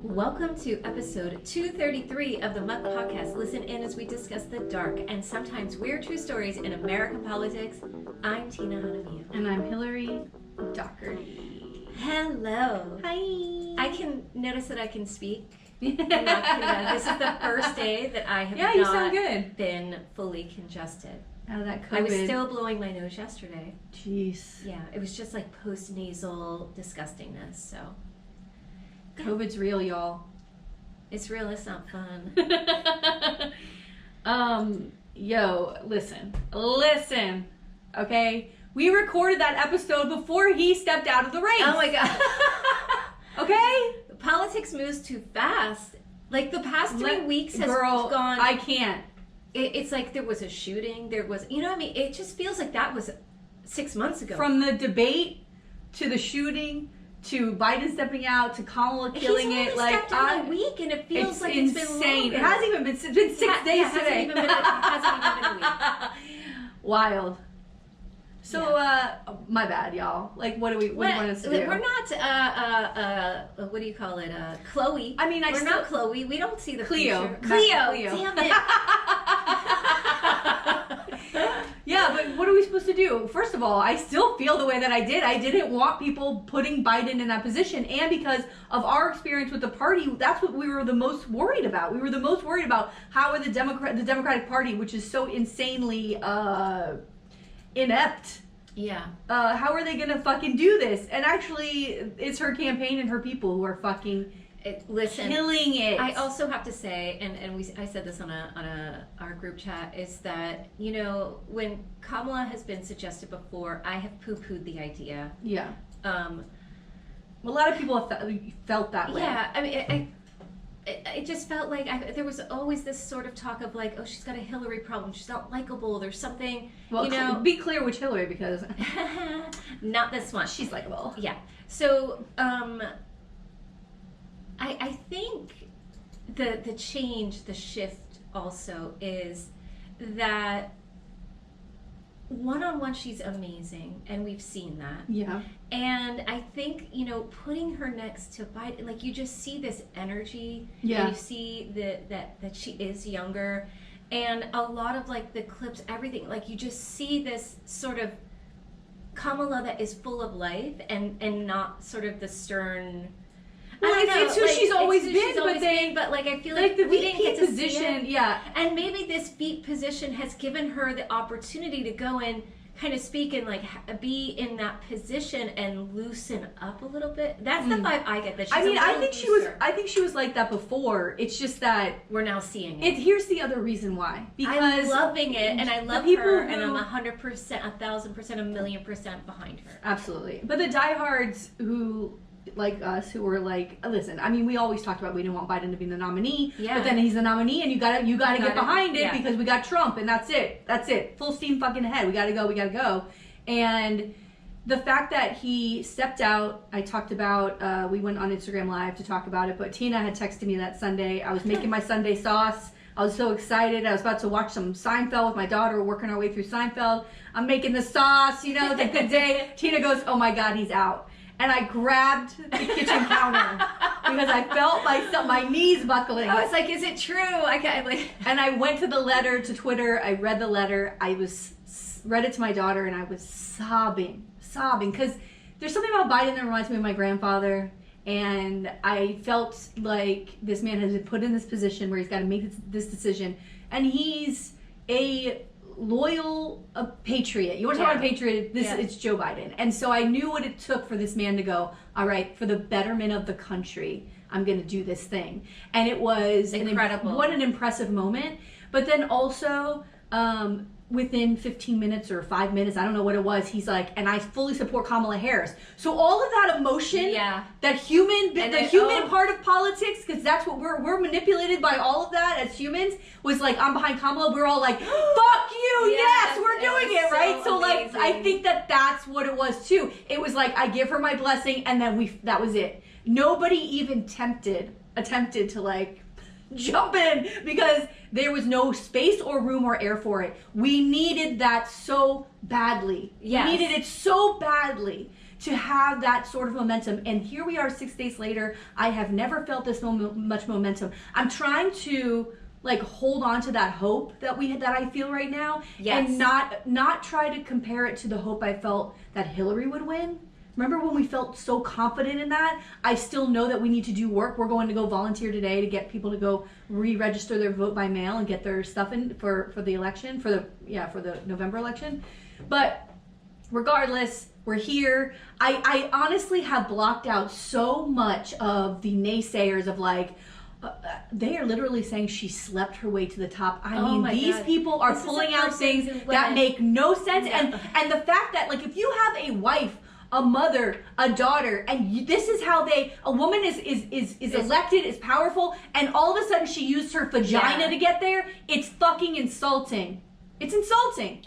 Welcome to episode 233 of the Muck Podcast. Listen in as we discuss the dark and sometimes weird true stories in American politics. I'm Tina Hunaview. And I'm Hillary Doherty. Hello. Hi. I can notice that I can speak. This is the first day that I have you sound good. Been fully congested. Out of that COVID. I was still blowing my nose yesterday. Jeez. Yeah, it was just like post-nasal disgustingness, so. COVID's real, y'all. It's real, it's not fun. Listen, okay? We recorded that episode before he stepped out of the race. Oh my god. Okay? Politics moves too fast. Like the past 3 weeks has gone. I can't. It's like there was a shooting. There was, you know what I mean? It just feels like that was 6 months ago. From the debate to the shooting to Biden stepping out to Kamala killing it. Like stepped out a week, and it feels like insane. It's been longer. It hasn't even been. It's been 6 days today. It hasn't even been a week. Wild. So, my bad, y'all. Like, what do you want us to do? We're not, what do you call it? Chloe. I mean, we're not Chloe. We don't see the Cleo. future. Cleo. Damn it. Yeah, but what are we supposed to do? First of all, I still feel the way that I did. I didn't want people putting Biden in that position. And because of our experience with the party, that's what we were the most worried about. We were the most worried about how are the Democratic Party, which is so insanely inept. Yeah. How are they gonna fucking do this? And actually, it's her campaign and her people who are fucking killing it. I also have to say, and I said this on our group chat, is that, you know, when Kamala has been suggested before, I have poo-pooed the idea. Yeah. A lot of people have felt that way. Yeah, I mean, it just felt like there was always this sort of talk of like, oh, she's got a Hillary problem. She's not likable. There's something, well, you know. Be clear which Hillary, because not this one. She's likable. Yeah. So, I think the change, the shift also is that one-on-one she's amazing, and we've seen that. Yeah. And I think, you know, putting her next to Biden, like, you just see this energy. Yeah. And you see that she is younger, and a lot of like the clips, everything, like you just see this sort of Kamala that is full of life and not sort of the stern. Well, it's who she's always been, but like I feel like the we didn't get to position, see it. yeah. And maybe this VP position has given her the opportunity to go and kind of speak and like be in that position and loosen up a little bit. That's the vibe I get. That she's I think she was like that before. It's just that we're now seeing it. Here's the other reason why. Because I'm loving it, and I love her, and I'm 100%, 1,000%, 1,000,000% behind her. Absolutely. But the diehards who, like us, who were like, listen, I mean, we always talked about we didn't want Biden to be the nominee, but then he's the nominee, and you gotta get behind it because we got Trump, and that's it, full steam fucking ahead, we gotta go. And the fact that he stepped out, I talked about, we went on Instagram Live to talk about it, but Tina had texted me that Sunday. I was making my Sunday sauce. I was so excited. I was about to watch some Seinfeld with my daughter. We're working our way through Seinfeld. I'm making the sauce, you know, it's a good day. Tina goes, oh my God, he's out. And I grabbed the kitchen counter because I felt my knees buckling. I was like, is it true? And I went to the letter, to Twitter. I read the letter. I read it to my daughter, and I was sobbing. Because there's something about Biden that reminds me of my grandfather. And I felt like this man has been put in this position where he's got to make this decision. And he's a loyal patriot. You want to talk about a patriot? It's Joe Biden. And so I knew what it took for this man to go, all right, for the betterment of the country, I'm going to do this thing. And it was incredible. What an impressive moment. But then also, within 15 minutes or 5 minutes, I don't know what it was, he's like, and I fully support Kamala Harris. So all of that emotion, that human part of politics, because that's what we're manipulated by, all of that as humans, was like, I'm behind Kamala. We're all like, fuck you, yes, we're doing it, right? So like, I think that's what it was too. It was like, I give her my blessing, and then that was it. Nobody even attempted to like jump in because there was no space or room or air for it. We needed that so badly. Yes. We needed it so badly to have that sort of momentum. And here we are 6 days later. I have never felt this much momentum. I'm trying to like hold on to that hope that I feel right now, and not try to compare it to the hope I felt that Hillary would win. Remember when we felt so confident in that? I still know that we need to do work. We're going to go volunteer today to get people to go re-register their vote by mail and get their stuff in for the election, for the November election. But regardless, we're here. I honestly have blocked out so much of the naysayers of like, they are literally saying she slept her way to the top. I mean, these people are pulling out things that make no sense. Yeah. And the fact that like if you have a wife, a mother, a daughter, and this is how a woman is elected, is powerful, and all of a sudden she used her vagina to get there, it's fucking insulting. It's insulting.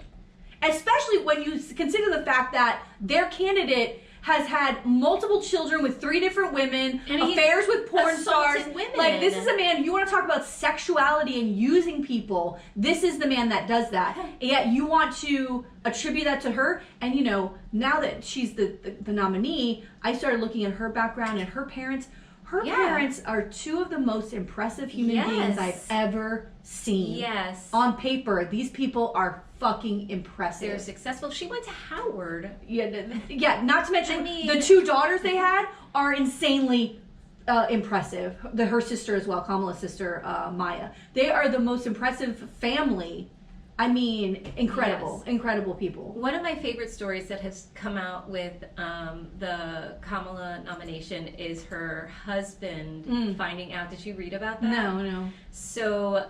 Especially when you consider the fact that their candidate has had multiple children with 3 different women, and affairs with porn stars. Women. Like, this is a man, you want to talk about sexuality and using people, this is the man that does that. And yet you want to attribute that to her, and you know, now that she's the nominee, I started looking at her background and her parents. Her parents are 2 of the most impressive human beings I've ever seen. Yes. On paper, these people are fucking impressive. They're successful. She went to Howard. Yeah, not to mention the 2 daughters they had are insanely impressive. Her sister as well, Kamala's sister, Maya. They are the most impressive family. I mean, incredible people. One of my favorite stories that has come out with the Kamala nomination is her husband finding out. Did you read about that? No. So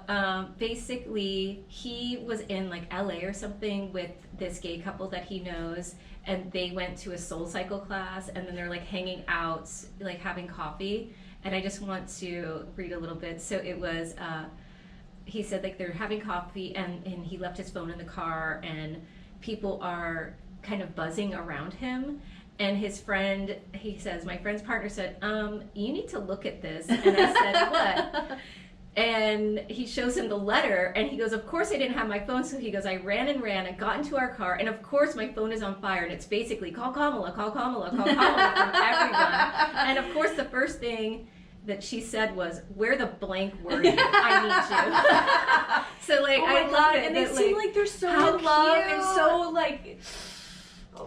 basically, he was in like LA or something with this gay couple that he knows, and they went to a Soul Cycle class, and then they're like hanging out, like having coffee. And I just want to read a little bit. So it was... he said like they're having coffee and he left his phone in the car and people are kind of buzzing around him, and his friend, he says, my friend's partner said, you need to look at this. And I said, what? And he shows him the letter and he goes, of course I didn't have my phone. So he goes, I ran, I got into our car, and of course my phone is on fire, and it's basically call Kamala from everyone. And of course the first thing that she said was, where the blank word, I need you. So like, I love it. And they seem like they're so in love and so like...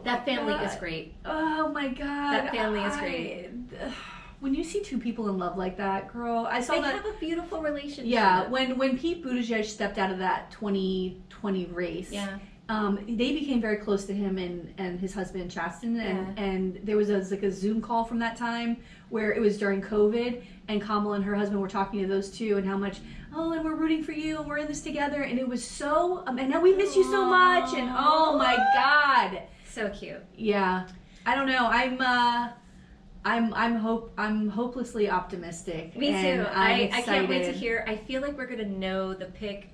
that family is great. Oh my God. That family is great. When you see 2 people in love like that, girl, I saw they that... have a beautiful relationship. Yeah, when Pete Buttigieg stepped out of that 2020 race... Yeah. They became very close to him and his husband Chasten, and there was a Zoom call from that time where it was during COVID, and Kamala and her husband were talking to those 2 and how much, and we're rooting for you and we're in this together, and it was so, and now we miss you so much, and oh my God, so cute. Yeah, I don't know. I'm hopelessly optimistic. Me too. I can't wait to hear. I feel like we're gonna know the pick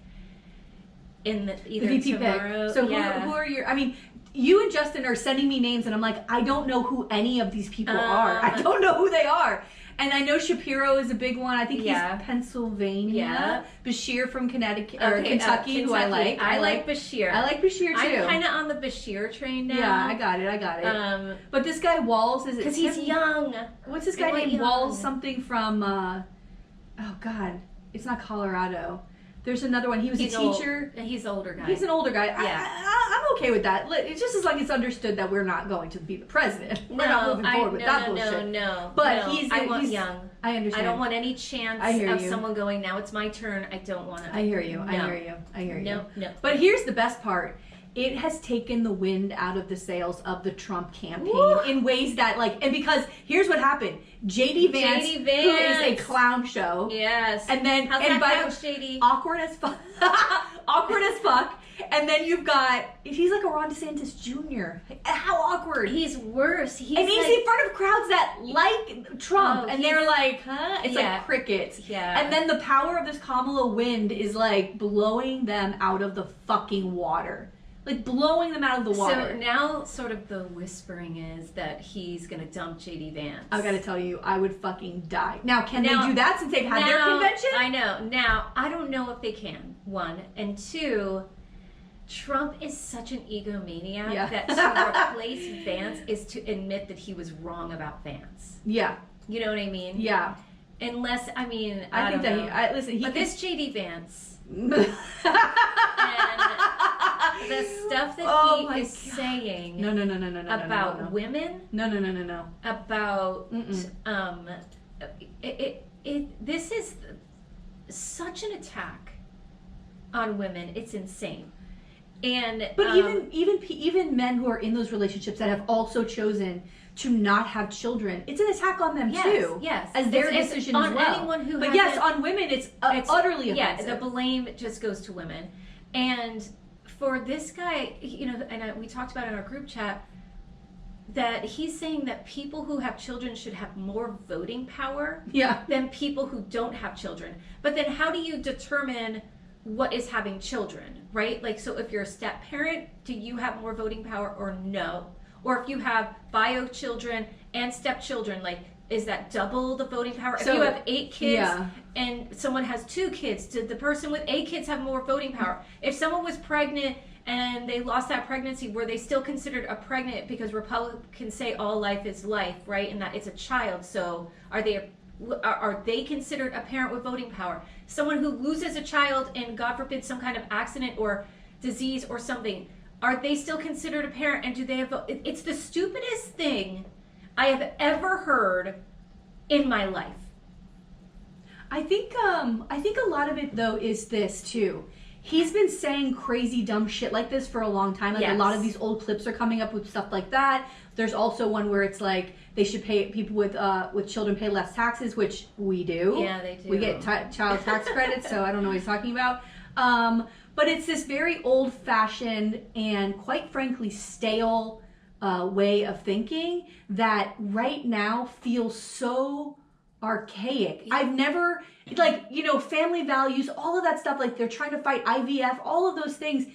in the VP tomorrow. Pick. So who are your? I mean, you and Justin are sending me names, and I'm like, I don't know who any of these people are. I don't know who they are. And I know Shapiro is a big one. I think he's Pennsylvania. Yeah. Bashir from Connecticut or Kentucky, who I like. I like Bashir. I like Bashir too. I'm kind of on the Bashir train now. Yeah, I got it. But this guy Walls is because he's young. What's this guy named Walls? Something from oh God, it's not Colorado. There's another one. He's a teacher. He's an older guy. He's an older guy. Yeah. I'm okay with that. It's just as long as it's understood that we're not going to be the president. We're not moving forward with that bullshit. No. But I want young. I understand. I don't want any chance of someone going, now it's my turn. I don't want to. I hear you. No. But here's the best part. It has taken the wind out of the sails of the Trump campaign in ways that, like, and because here's what happened. JD Vance, who is a clown show. Yes. And then, how's that couch, JD? Awkward as fuck. Awkward as fuck. And then you've got, he's like a Ron DeSantis Jr. How awkward. He's worse. He's in front of crowds that like Trump. And they're like, huh? It's like crickets. Yeah. And then the power of this Kamala wind is like blowing them out of the fucking water. Like blowing them out of the water. So now sort of the whispering is that he's going to dump JD Vance. I got to tell you, I would fucking die. Now, can they do that since they've had their convention? I know. Now, I don't know if they can, 1. And 2, Trump is such an egomaniac that to replace Vance is to admit that he was wrong about Vance. Yeah. You know what I mean? Yeah. Unless, I mean, I think that listen, but this JD Vance and the stuff that he is saying about women, about this is such an attack on women. It's insane. And but even men who are in those relationships that have also chosen to not have children, it's an attack on them too. Yes, as their decision as well. Anyone who but yes, on women, it's utterly offensive. Yeah, the blame just goes to women. And for this guy, you know, and we talked about in our group chat that he's saying that people who have children should have more voting power than people who don't have children. But then how do you determine what is having children, right? Like, so if you're a step parent, do you have more voting power or no? Or if you have bio children and stepchildren, like, is that double the voting power? If you have 8 kids and someone has 2 kids, did the person with 8 kids have more voting power? If someone was pregnant and they lost that pregnancy, were they still considered a pregnant? Because Republicans say all life is life, right? And that it's a child. So are they considered a parent with voting power? Someone who loses a child and, God forbid, some kind of accident or disease or something, are they still considered a parent, and do they have it's the stupidest thing I have ever heard in my life. I think a lot of it though is this too. He's been saying crazy dumb shit like this for a long time. Like a lot of these old clips are coming up with stuff like that. There's also one where it's like they should pay people with children pay less taxes, which we do. Yeah, they do. We get child tax credits, so I don't know what he's talking about. But it's this very old-fashioned and quite frankly stale way of thinking that right now feels so archaic. I've never, like, you know, family values, all of that stuff, like they're trying to fight IVF, all of those things.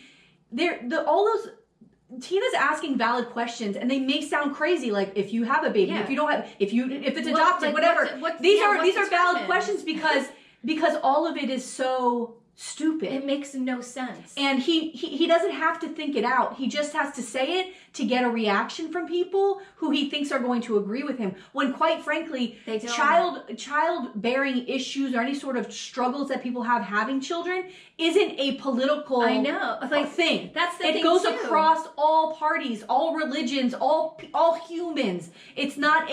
Tina's asking valid questions, and they may sound crazy, like if you have a baby, if you don't have, if it's adopted, whatever. These are valid questions because all of it is so stupid. It makes no sense. And he doesn't have to think it out. He just has to say it to get a reaction from people who he thinks are going to agree with him. When quite frankly, childbearing issues or any sort of struggles that people have having children isn't a political thing. That's the thing. It goes across all parties, all religions, all humans. It's not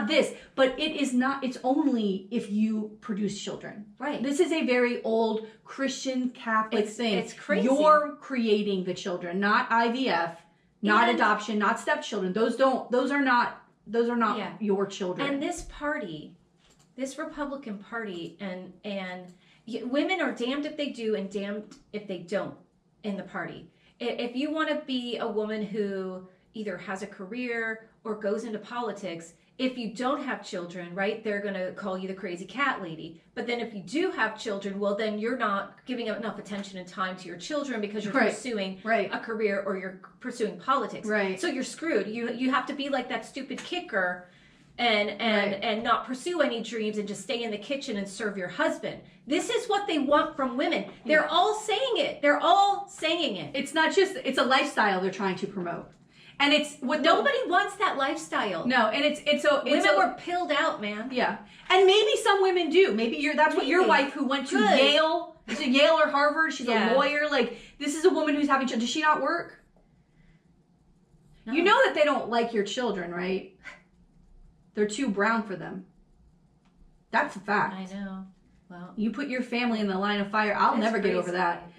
this, but it is not, it's only if you produce children. Right. This is a very old Christian Catholic thing. It's crazy. You're creating the children, not IVF, not adoption, not stepchildren. Those are not your children. And this party, this Republican Party, and women are damned if they do and damned if they don't in the party. If you want to be a woman who either has a career or goes into politics, if you don't have children, right, they're going to call you the crazy cat lady. But then if you do have children, well, then you're not giving enough attention and time to your children because you're pursuing a career or you're pursuing politics. Right. So you're screwed. You have to be like that stupid kicker and not pursue any dreams and just stay in the kitchen and serve your husband. This is what they want from women. They're all saying it. They're all saying it. It's not just, it's a lifestyle they're trying to promote. And it's what nobody wants that lifestyle. No, and women were pilled out, man. Yeah, and maybe some women do. Maybe that's what your wife who went to Yale, or Harvard. She's a lawyer. Like, this is a woman who's having children. Does she not work? No. You know that they don't like your children, right? They're too brown for them. That's a fact. I know. Well, you put your family in the line of fire. I'll never get over that.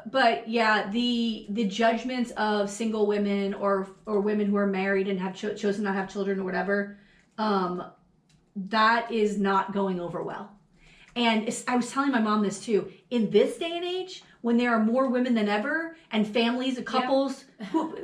But yeah, the judgments of single women or women who are married and have chosen not to have children or whatever, that is not going over well. And I was telling my mom this too. In this day and age, when there are more women than ever and families, couples,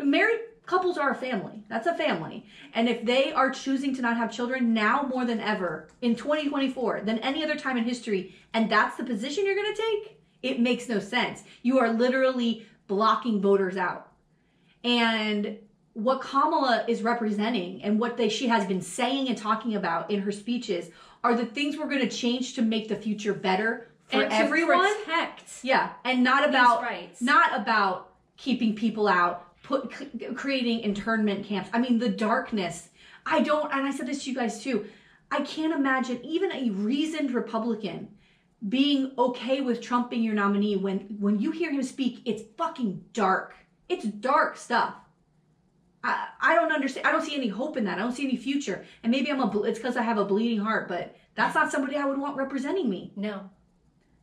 married couples are a family. That's a family. And if they are choosing to not have children now more than ever in 2024 than any other time in history, and that's the position you're going to take, it makes no sense. You are literally blocking voters out. And what Kamala is representing and what she has been saying and talking about in her speeches are the things we're going to change to make the future better for everyone. Protect and not about keeping people out, creating internment camps. I mean, the darkness. And I said this to you guys too, I can't imagine even a reasoned Republican being okay with Trump being your nominee when you hear him speak. It's fucking dark. It's dark stuff. I don't understand. I don't see any hope in that. I don't see any future. And maybe it's because I have a bleeding heart, but that's not somebody I would want representing me. No.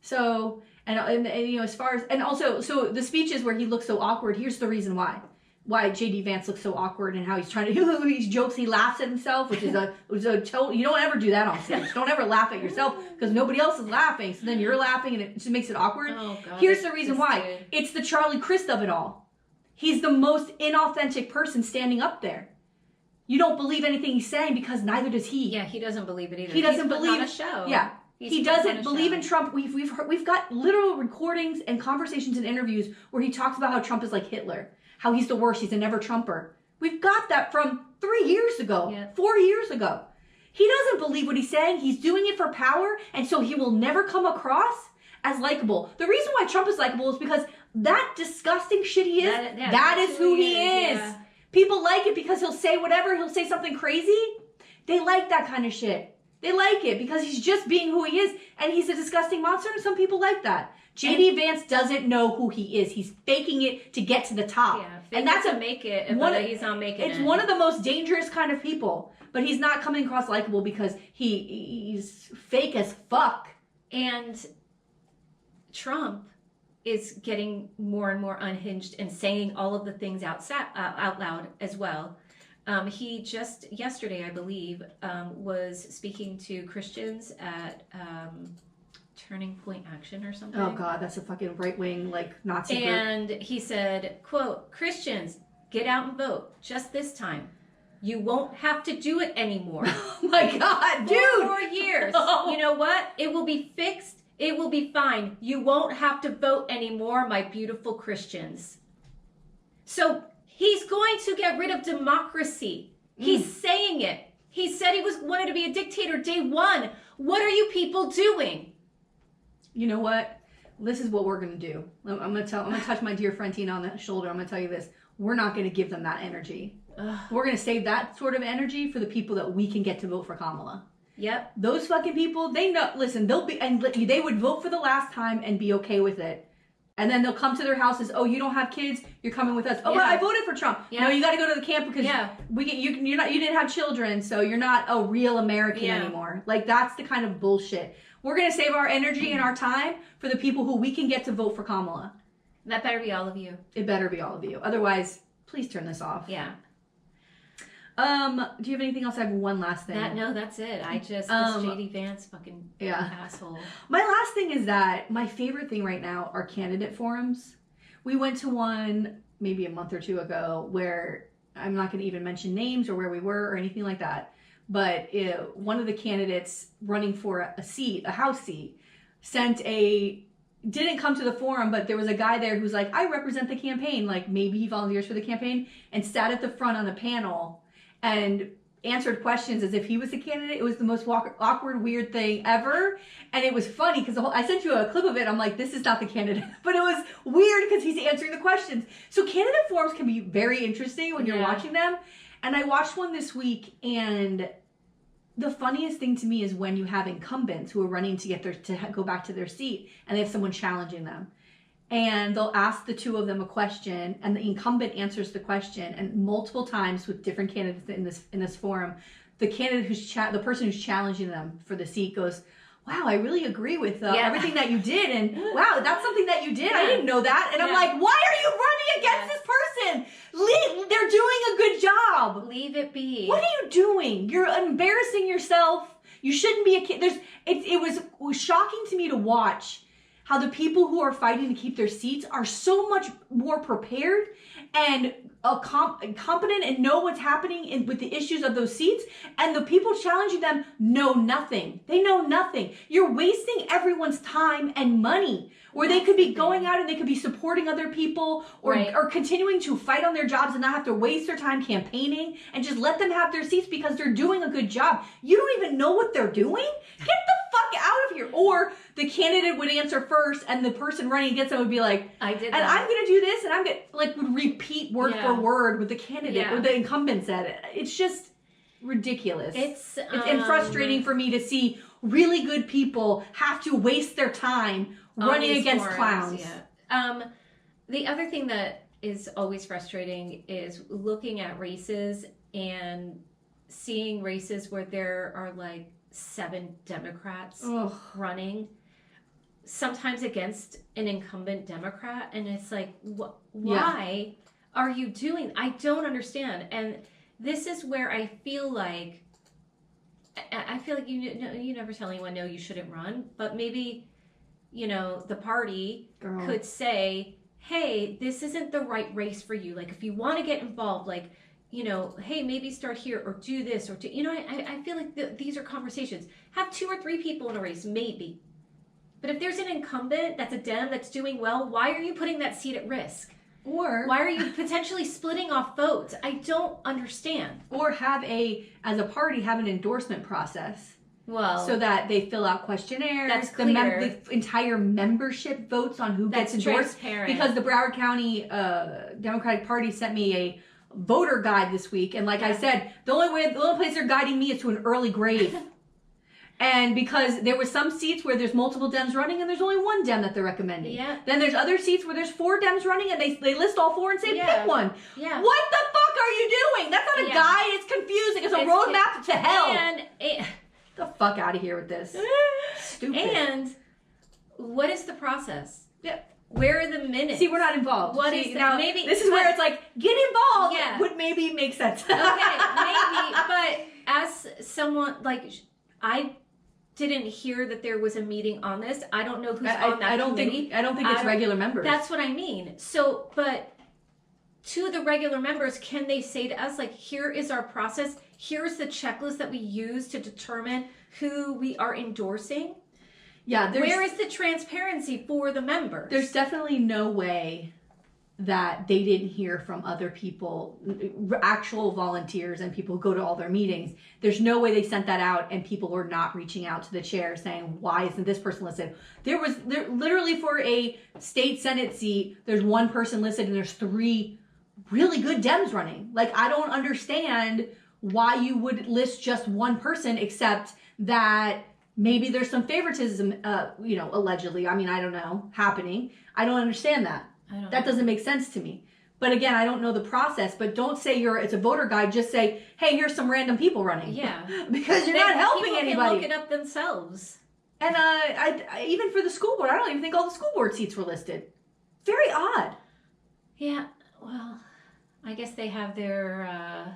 So, and you know, as far as, and also, so the speeches where he looks so awkward, here's the reason why JD Vance looks so awkward and how he's trying to, he jokes, he laughs at himself, which is a total, you don't ever do that on stage. Don't ever laugh at yourself because nobody else is laughing. So then you're laughing and it just makes it awkward. Oh, God, here's the reason why. It's the Charlie Crist of it all. He's the most inauthentic person standing up there. You don't believe anything he's saying because neither does he. Yeah, he doesn't believe it either. He doesn't believe on a show. Yeah. He doesn't believe in Trump. We've got literal recordings and conversations and interviews where he talks about how Trump is like Hitler, how he's the worst, he's a never Trumper. We've got that from 3 years ago, 4 years ago. He doesn't believe what he's saying. He's doing it for power, and so he will never come across as likable. The reason why Trump is likable is because that disgusting shit he is, that is who he is. Yeah. People like it because he'll say whatever, he'll say something crazy. They like that kind of shit. They like it because he's just being who he is, and he's a disgusting monster, and some people like that. JD Vance doesn't know who he is. He's faking it to get to the top. Yeah, and that's make it, but he's not making it. It's one of the most dangerous kind of people, but he's not coming across likable because he's fake as fuck. And Trump is getting more and more unhinged and saying all of the things out loud as well. He just yesterday, I believe, was speaking to Christians at Turning Point Action or something. Oh God, that's a fucking right-wing, like, Nazi group. And he said, quote, "Christians, get out and vote. Just this time. You won't have to do it anymore." Oh my God, dude! 4 years. Oh. You know what? It will be fixed. It will be fine. You won't have to vote anymore, my beautiful Christians. So he's going to get rid of democracy. He's saying it. He said he wanted to be a dictator day one. What are you people doing? You know what? This is what we're going to do. I'm going to touch my dear friend Tina on the shoulder. I'm going to tell you this. We're not going to give them that energy. We're going to save that sort of energy for the people that we can get to vote for Kamala. Yep. Those fucking people, they know, listen, they would vote for the last time and be okay with it. And then they'll come to their houses. Oh, you don't have kids? You're coming with us. Oh, but I voted for Trump. Yeah. No, you got to go to the camp because you didn't have children, so you're not a real American anymore. Like, that's the kind of bullshit. We're going to save our energy and our time for the people who we can get to vote for Kamala. That better be all of you. It better be all of you. Otherwise, please turn this off. Yeah. Do you have anything else? I have one last thing. No, that's it. I just, this JD Vance fucking asshole. My last thing is that my favorite thing right now are candidate forums. We went to one maybe a month or two ago where I'm not going to even mention names or where we were or anything like that. But one of the candidates running for a House seat, didn't come to the forum, but there was a guy there who's like, I represent the campaign. Like, maybe he volunteers for the campaign, and sat at the front on a panel and answered questions as if he was the candidate. It was the most awkward, weird thing ever. And it was funny because I sent you a clip of it. I'm like, this is not the candidate. But it was weird because he's answering the questions. So candidate forums can be very interesting when you're watching them. And I watched one this week, and the funniest thing to me is when you have incumbents who are running to go back to their seat, and they have someone challenging them. And they'll ask the two of them a question, and the incumbent answers the question, and multiple times with different candidates in this forum, the candidate the person who's challenging them for the seat goes, "Wow, I really agree with everything that you did, and wow, that's something that you did. I didn't know that." And I'm like, "Why are you running against this person? They're doing a good job. Leave it be. What are you doing? You're embarrassing yourself. You shouldn't be a kid." It was shocking to me to watch how the people who are fighting to keep their seats are so much more prepared and competent and know what's happening with the issues of those seats, and the people challenging them know nothing. They know nothing. You're wasting everyone's time and money where they could be going out and they could be supporting other people or continuing to fight on their jobs and not have to waste their time campaigning, and just let them have their seats because they're doing a good job. You don't even know what they're doing? Get the fuck out of here. Or the candidate would answer first, and the person running against them would be like, I did and that. I'm going to do this, and I'm going to, like, would repeat word for word what the candidate or the incumbent said. It's just ridiculous. It's and frustrating for me to see really good people have to waste their time running against clowns. Yeah. The other thing that is always frustrating is looking at races and seeing races where there are like 7 Democrats running, sometimes against an incumbent Democrat, and it's like, why are you doing? I don't understand. And this is where I feel like you never tell anyone no, you shouldn't run, but maybe the party could say, hey, this isn't the right race for you. Like, if you want to get involved, like, hey, maybe start here or do this or do, I feel like these are conversations. Have 2 or 3 people in a race, maybe. But if there's an incumbent that's a Dem that's doing well, why are you putting that seat at risk? Or why are you potentially splitting off votes? I don't understand. Or as a party, have an endorsement process. Well, so that they fill out questionnaires. That's clear. The entire membership votes on who gets endorsed. Transparent. Because the Broward County Democratic Party sent me a voter guide this week, and like I said, the only place they're guiding me is to an early grave. And because there were some seats where there's multiple Dems running and there's only one Dem that they're recommending. Yeah. Then there's other seats where there's 4 Dems running and they list all 4 and say pick one. Yeah. What the fuck are you doing? That's not a guide. It's confusing. It's a roadmap to hell. And get the fuck out of here with this. Stupid. And what is the process? Yeah. Where are the minutes? See, we're not involved. Now, maybe this is where it's like, get involved. Yeah. Would maybe make sense. Okay, maybe. But as someone, like, I didn't hear that there was a meeting on this. I don't know who's on that committee. I don't think it's regular members. That's what I mean. So, but to the regular members, can they say to us, like, here is our process. Here's the checklist that we use to determine who we are endorsing. Yeah. Where is the transparency for the members? There's definitely no way that they didn't hear from other people, actual volunteers and people who go to all their meetings. There's no way they sent that out and people were not reaching out to the chair saying, why isn't this person listed? There literally for a state Senate seat, there's 1 person listed and there's 3 really good Dems running. Like, I don't understand why you would list just 1 person, except that maybe there's some favoritism, allegedly. I mean, I don't know, happening. I don't understand that. That doesn't make sense to me. But again, I don't know the process. But don't say it's a voter guide. Just say, hey, here's some random people running. Yeah. Because you're not helping anybody. People can look it up themselves. And I even for the school board, I don't even think all the school board seats were listed. Very odd. Yeah. Well, I guess they have their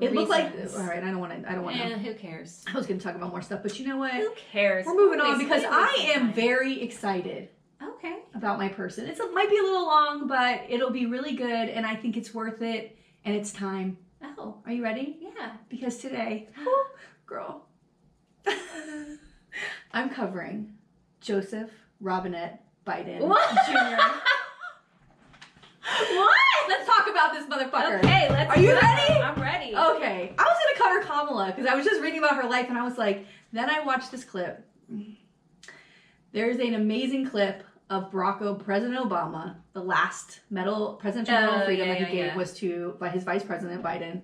it looked like, all right, I don't want to. Who cares? I was going to talk about more stuff, but you know what? Who cares? We're moving on because I am very excited. Okay. About my person. It might be a little long, but it'll be really good, and I think it's worth it, and it's time. Oh. Are you ready? Yeah. Because today, girl, I'm covering Joseph Robinette Biden Jr. What? Let's talk about this motherfucker. Okay, let's Are you ready? I'm ready. Okay. I was going to cover Kamala, because I was just reading about her life, and I was like, then I watched this clip. There's an amazing clip of President Obama. The last presidential medal of freedom that he gave was by his vice president Biden,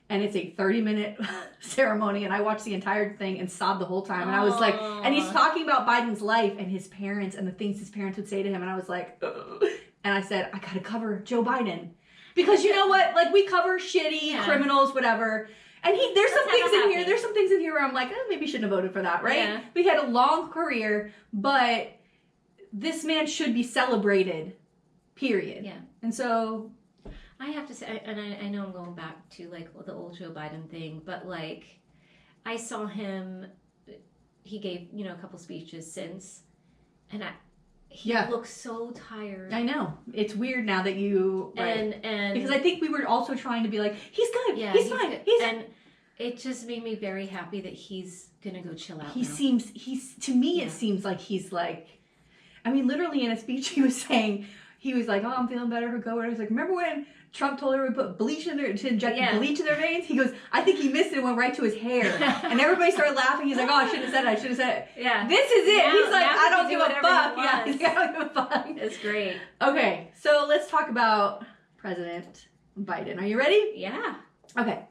and it's a 30-minute ceremony. And I watched the entire thing and sobbed the whole time. And I was like, and he's talking about Biden's life and his parents and the things his parents would say to him. And I was like, ugh. And I said, I gotta cover Joe Biden because you know what? Like, we cover shitty criminals, whatever. And there's some things in here. There's some things in here where I'm like, maybe you shouldn't have voted for that, right? Yeah. We had a long career, but this man should be celebrated, period. Yeah. And so I have to say, and I know I'm going back to like the old Joe Biden thing, but like I saw him, he gave, a couple speeches since, and he looks so tired. I know. It's weird now that you, and because I think we were also trying to be like, he's good, he's fine. Good. And it just made me very happy that he's gonna go chill out. It seems like he's like, I mean, literally in a speech he was like, oh, I'm feeling better for COVID. I was like, remember when Trump told her to put bleach in to inject bleach in their veins. He goes, I think he missed it and went right to his hair. And everybody started laughing. He's like, oh, I should have said it. Yeah. This is it. He's like, I don't give a fuck. Yeah, he's like, I don't give a fuck. It's great. Okay, so let's talk about President Biden. Are you ready? Yeah. Okay.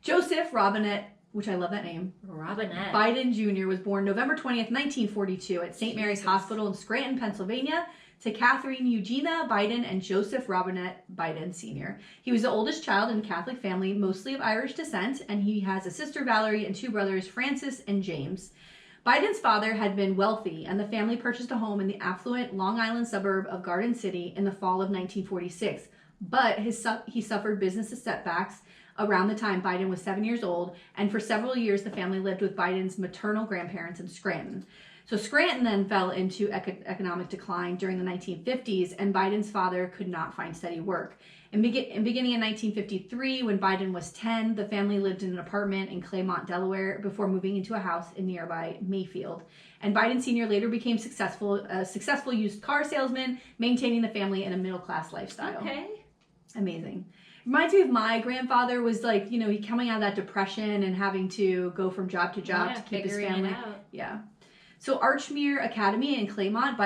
Joseph Robinette, which I love that name. Robinette. Biden Jr. was born November 20th, 1942 at St. Mary's Hospital in Scranton, Pennsylvania, to Catherine Eugenia Biden and Joseph Robinette Biden Sr. He was the oldest child in a Catholic family, mostly of Irish descent, and he has a sister, Valerie, and two brothers, Francis and James. Biden's father had been wealthy, and the family purchased a home in the affluent Long Island suburb of Garden City in the fall of 1946. But he suffered business setbacks around the time Biden was 7 years old, and for several years the family lived with Biden's maternal grandparents in Scranton. So Scranton then fell into economic decline during the 1950s, and Biden's father could not find steady work. Beginning in 1953, when Biden was 10, the family lived in an apartment in Claymont, Delaware, before moving into a house in nearby Mayfield. And Biden Sr. later became a successful used car salesman, maintaining the family in a middle-class lifestyle. Okay. Amazing. Reminds me of my grandfather was like, you know, he coming out of that depression and having to go from job to job to keep his family. Yeah. So Archmere Academy in Claymont,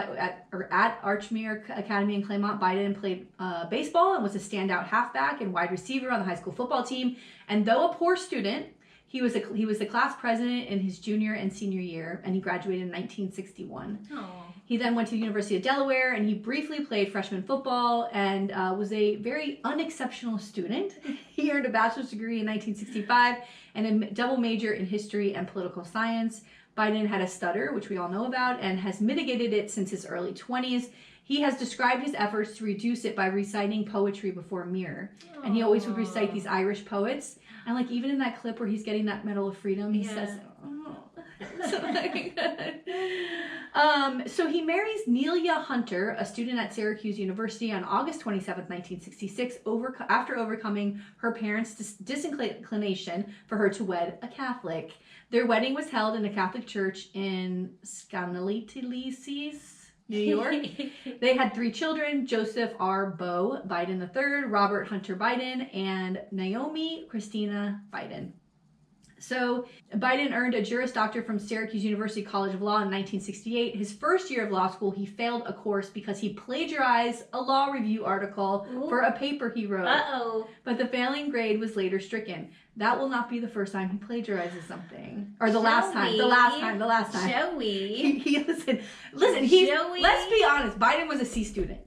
at Archmere Academy in Claymont, Biden played baseball and was a standout halfback and wide receiver on the high school football team. And though a poor student, he was the class president in his junior and senior year, and he graduated in 1961. Aww. He then went to the University of Delaware, and he briefly played freshman football and was a very unexceptional student. He earned a bachelor's degree in 1965 and a double major in history and political science. Biden had a stutter, which we all know about, and has mitigated it since his early 20s. He has described his efforts to reduce it by reciting poetry before a mirror. Aww. And he always would recite these Irish poets. And like even in that clip where he's getting that Medal of Freedom, he says, oh. So he marries Nelia Hunter, a student at Syracuse University, on August 27th, 1966, after overcoming her parents' disinclination for her to wed a Catholic. Their wedding was held in a Catholic church in Scanlitilises, New York. They had 3 children: Joseph R. Beau Biden III, Robert Hunter Biden, and Naomi Christina Biden. So Biden earned a Juris Doctor from Syracuse University College of Law in 1968. His first year of law school, he failed a course because he plagiarized a law review article for a paper he wrote. Uh-oh. But the failing grade was later stricken. That will not be the first time he plagiarizes something. Or the last time. The last time. Joey. Listen, let's be honest. Biden was a C student.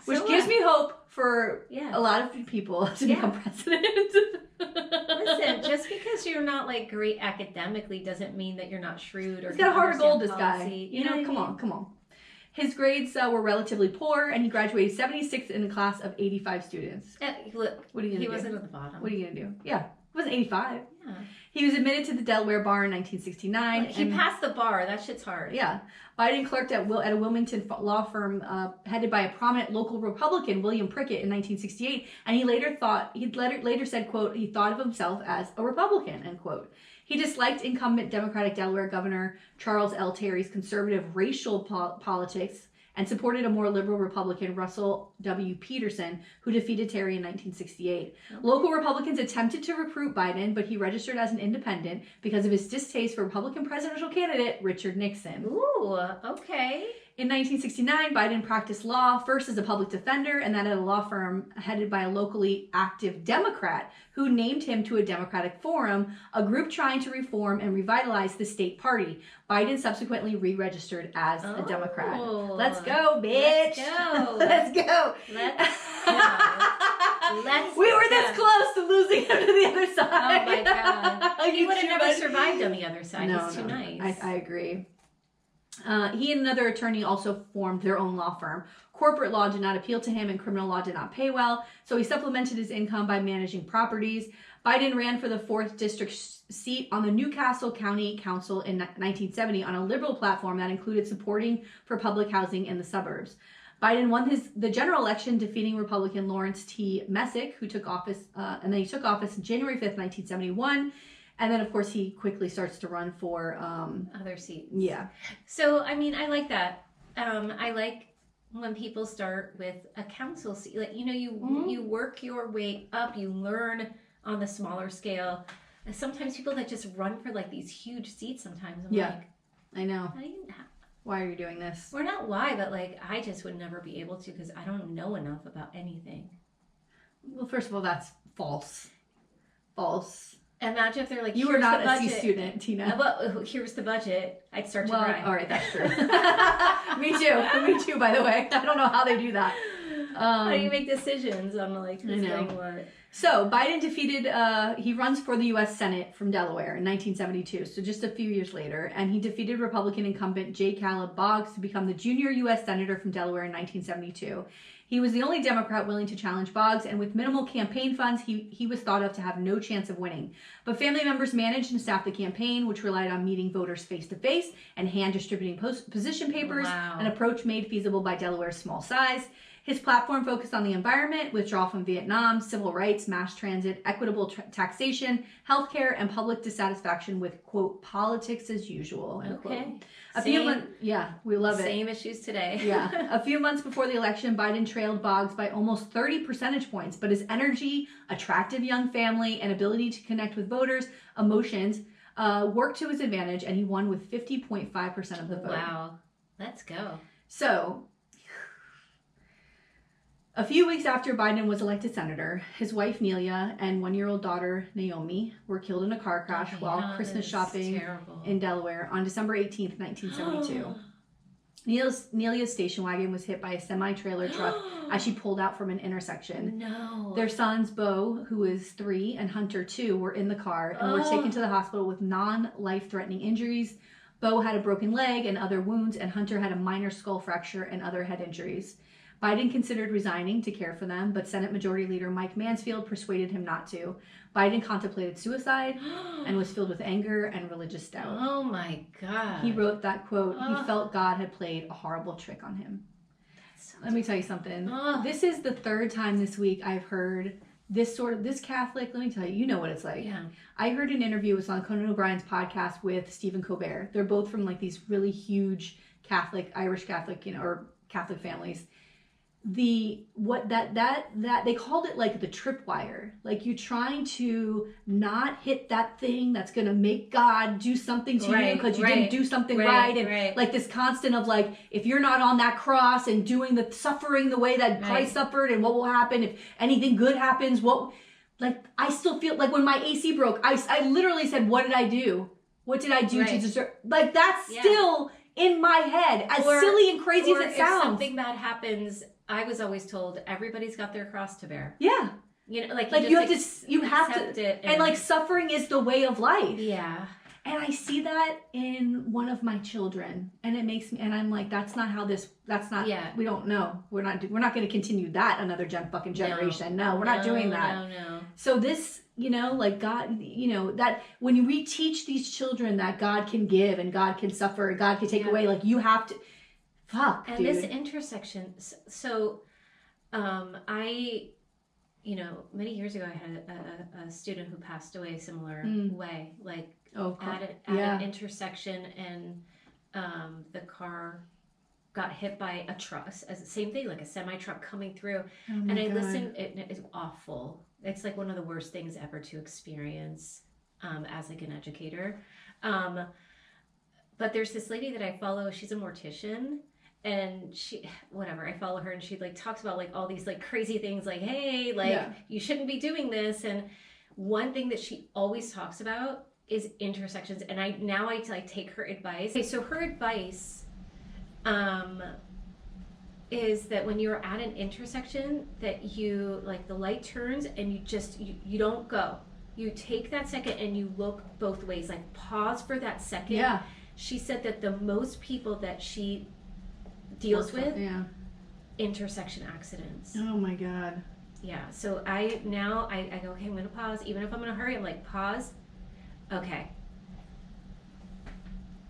Which gives me hope for a lot of people to become president. Listen, just because you're not like great academically doesn't mean that you're not shrewd or. He's got a heart of gold, this policy. guy. You know, come on. His grades were relatively poor, and he graduated 76th in a class of 85 students. Look, what are you gonna do? He wasn't at the bottom. What are you gonna do? Yeah, he wasn't 85. Yeah. He was admitted to the Delaware bar in 1969. He passed the bar. That shit's hard. Yeah. Biden clerked at a Wilmington law firm headed by a prominent local Republican, William Prickett, in 1968. And he later said, quote, he thought of himself as a Republican, end quote. He disliked incumbent Democratic Delaware Governor Charles L. Terry's conservative racial politics and supported a more liberal Republican, Russell W. Peterson, who defeated Terry in 1968. Okay. Local Republicans attempted to recruit Biden, but he registered as an independent because of his distaste for Republican presidential candidate Richard Nixon. Ooh, okay. In 1969, Biden practiced law, first as a public defender and then at a law firm headed by a locally active Democrat who named him to a Democratic Forum, a group trying to reform and revitalize the state party. Biden subsequently re-registered as a Democrat. Let's go, bitch! Let's go! We were this close to losing him to the other side. Oh my God. He would have never survived on the other side. He's too nice. I agree. He and another attorney also formed their own law firm. Corporate law did not appeal to him and criminal law did not pay well, so he supplemented his income by managing properties. Biden ran for the 4th district seat on the Newcastle County Council in 1970 on a liberal platform that included supporting for public housing in the suburbs. Biden won the general election, defeating Republican Lawrence T. Messick, who took office, and then he took office January 5th, 1971. And then, of course, he quickly starts to run for other seats. Yeah. So, I mean, I like that. I like when people start with a council seat. Like, you know, you work your way up, you learn on the smaller scale. And sometimes people that just run for like these huge seats sometimes, I'm like, I know. how do you why are you doing this? Or not why, but like, I just would never be able to because I don't know enough about anything. Well, first of all, that's false. False. Imagine if they're like, you were not a C student, Tina. Well, here's the budget. I'd start to cry. All right, that's true. Me too, by the way. I don't know how they do that. How do you make decisions on like who's getting what? So Biden defeated, he runs for the U.S. Senate from Delaware in 1972, so just a few years later, and he defeated Republican incumbent J. Caleb Boggs to become the junior U.S. Senator from Delaware in 1972. He was the only Democrat willing to challenge Boggs, and with minimal campaign funds, he was thought of to have no chance of winning. But family members managed and staffed the campaign, which relied on meeting voters face-to-face and hand-distributing position papers, an approach made feasible by Delaware's small size. His platform focused on the environment, withdrawal from Vietnam, civil rights, mass transit, equitable taxation, healthcare, and public dissatisfaction with, quote, politics as usual, end quote. We love it. Same issues today. A few months before the election, Biden trailed Boggs by almost 30 percentage points, but his energy, attractive young family, and ability to connect with voters' emotions worked to his advantage, and he won with 50.5% of the vote. Wow. Let's go. So, a few weeks after Biden was elected senator, his wife Nelia and one-year-old daughter Naomi were killed in a car crash while Christmas shopping in Delaware on December 18th, 1972. Nelia's station wagon was hit by a semi-trailer truck as she pulled out from an intersection. No. Their sons, Byeee, who is 3, and Hunter, 2, were in the car and were taken to the hospital with non-life-threatening injuries. Byeee had a broken leg and other wounds, and Hunter had a minor skull fracture and other head injuries. Biden considered resigning to care for them, but Senate Majority Leader Mike Mansfield persuaded him not to. Biden contemplated suicide and was filled with anger and religious doubt. Oh my God. He wrote that quote, he felt God had played a horrible trick on him. Let me tell you something. This is the third time this week I've heard this Catholic, let me tell you, you know what it's like. Yeah. I heard an interview, it was on Conan O'Brien's podcast with Stephen Colbert. They're both from like these really huge Catholic, Irish Catholic, or Catholic families. They called it like the tripwire, like you're trying to not hit that thing that's going to make God do something to you because you didn't do something right. And like this constant of like, if you're not on that cross and doing the suffering the way that Christ suffered, and what will happen if anything good happens, I still feel like when my AC broke, I literally said, what did I do? What did I do to deserve? Like that's still in my head, as silly and crazy as it sounds. If something bad happens, I was always told everybody's got their cross to bear. Yeah. You know, like you have to accept it. And like suffering is the way of life. Yeah. And I see that in one of my children, and it makes me, and I'm like, we don't know. We're not going to continue that another fucking generation. No, we're not doing that. No. So this, like God, that when we teach these children that God can give and God can suffer and God can take away, like you have to, and dude. This intersection, so I, many years ago I had a student who passed away a similar way, like at an intersection, and the car got hit by a truck, same thing, like a semi-truck coming through. And I listened, it is awful. It's like one of the worst things ever to experience as like an educator. But there's this lady that I follow, she's a mortician. And I follow her, and she like talks about like all these like crazy things, like, hey, like you shouldn't be doing this. And one thing that she always talks about is intersections. And I take her advice. Okay, so her advice is that when you're at an intersection, that you like the light turns and you don't go. You take that second and you look both ways, like pause for that second. Yeah. She said that the most people that she deals with intersection accidents. Oh my God. Yeah. So I go, okay, I'm gonna pause. Even if I'm gonna hurry, I'm like, pause. Okay.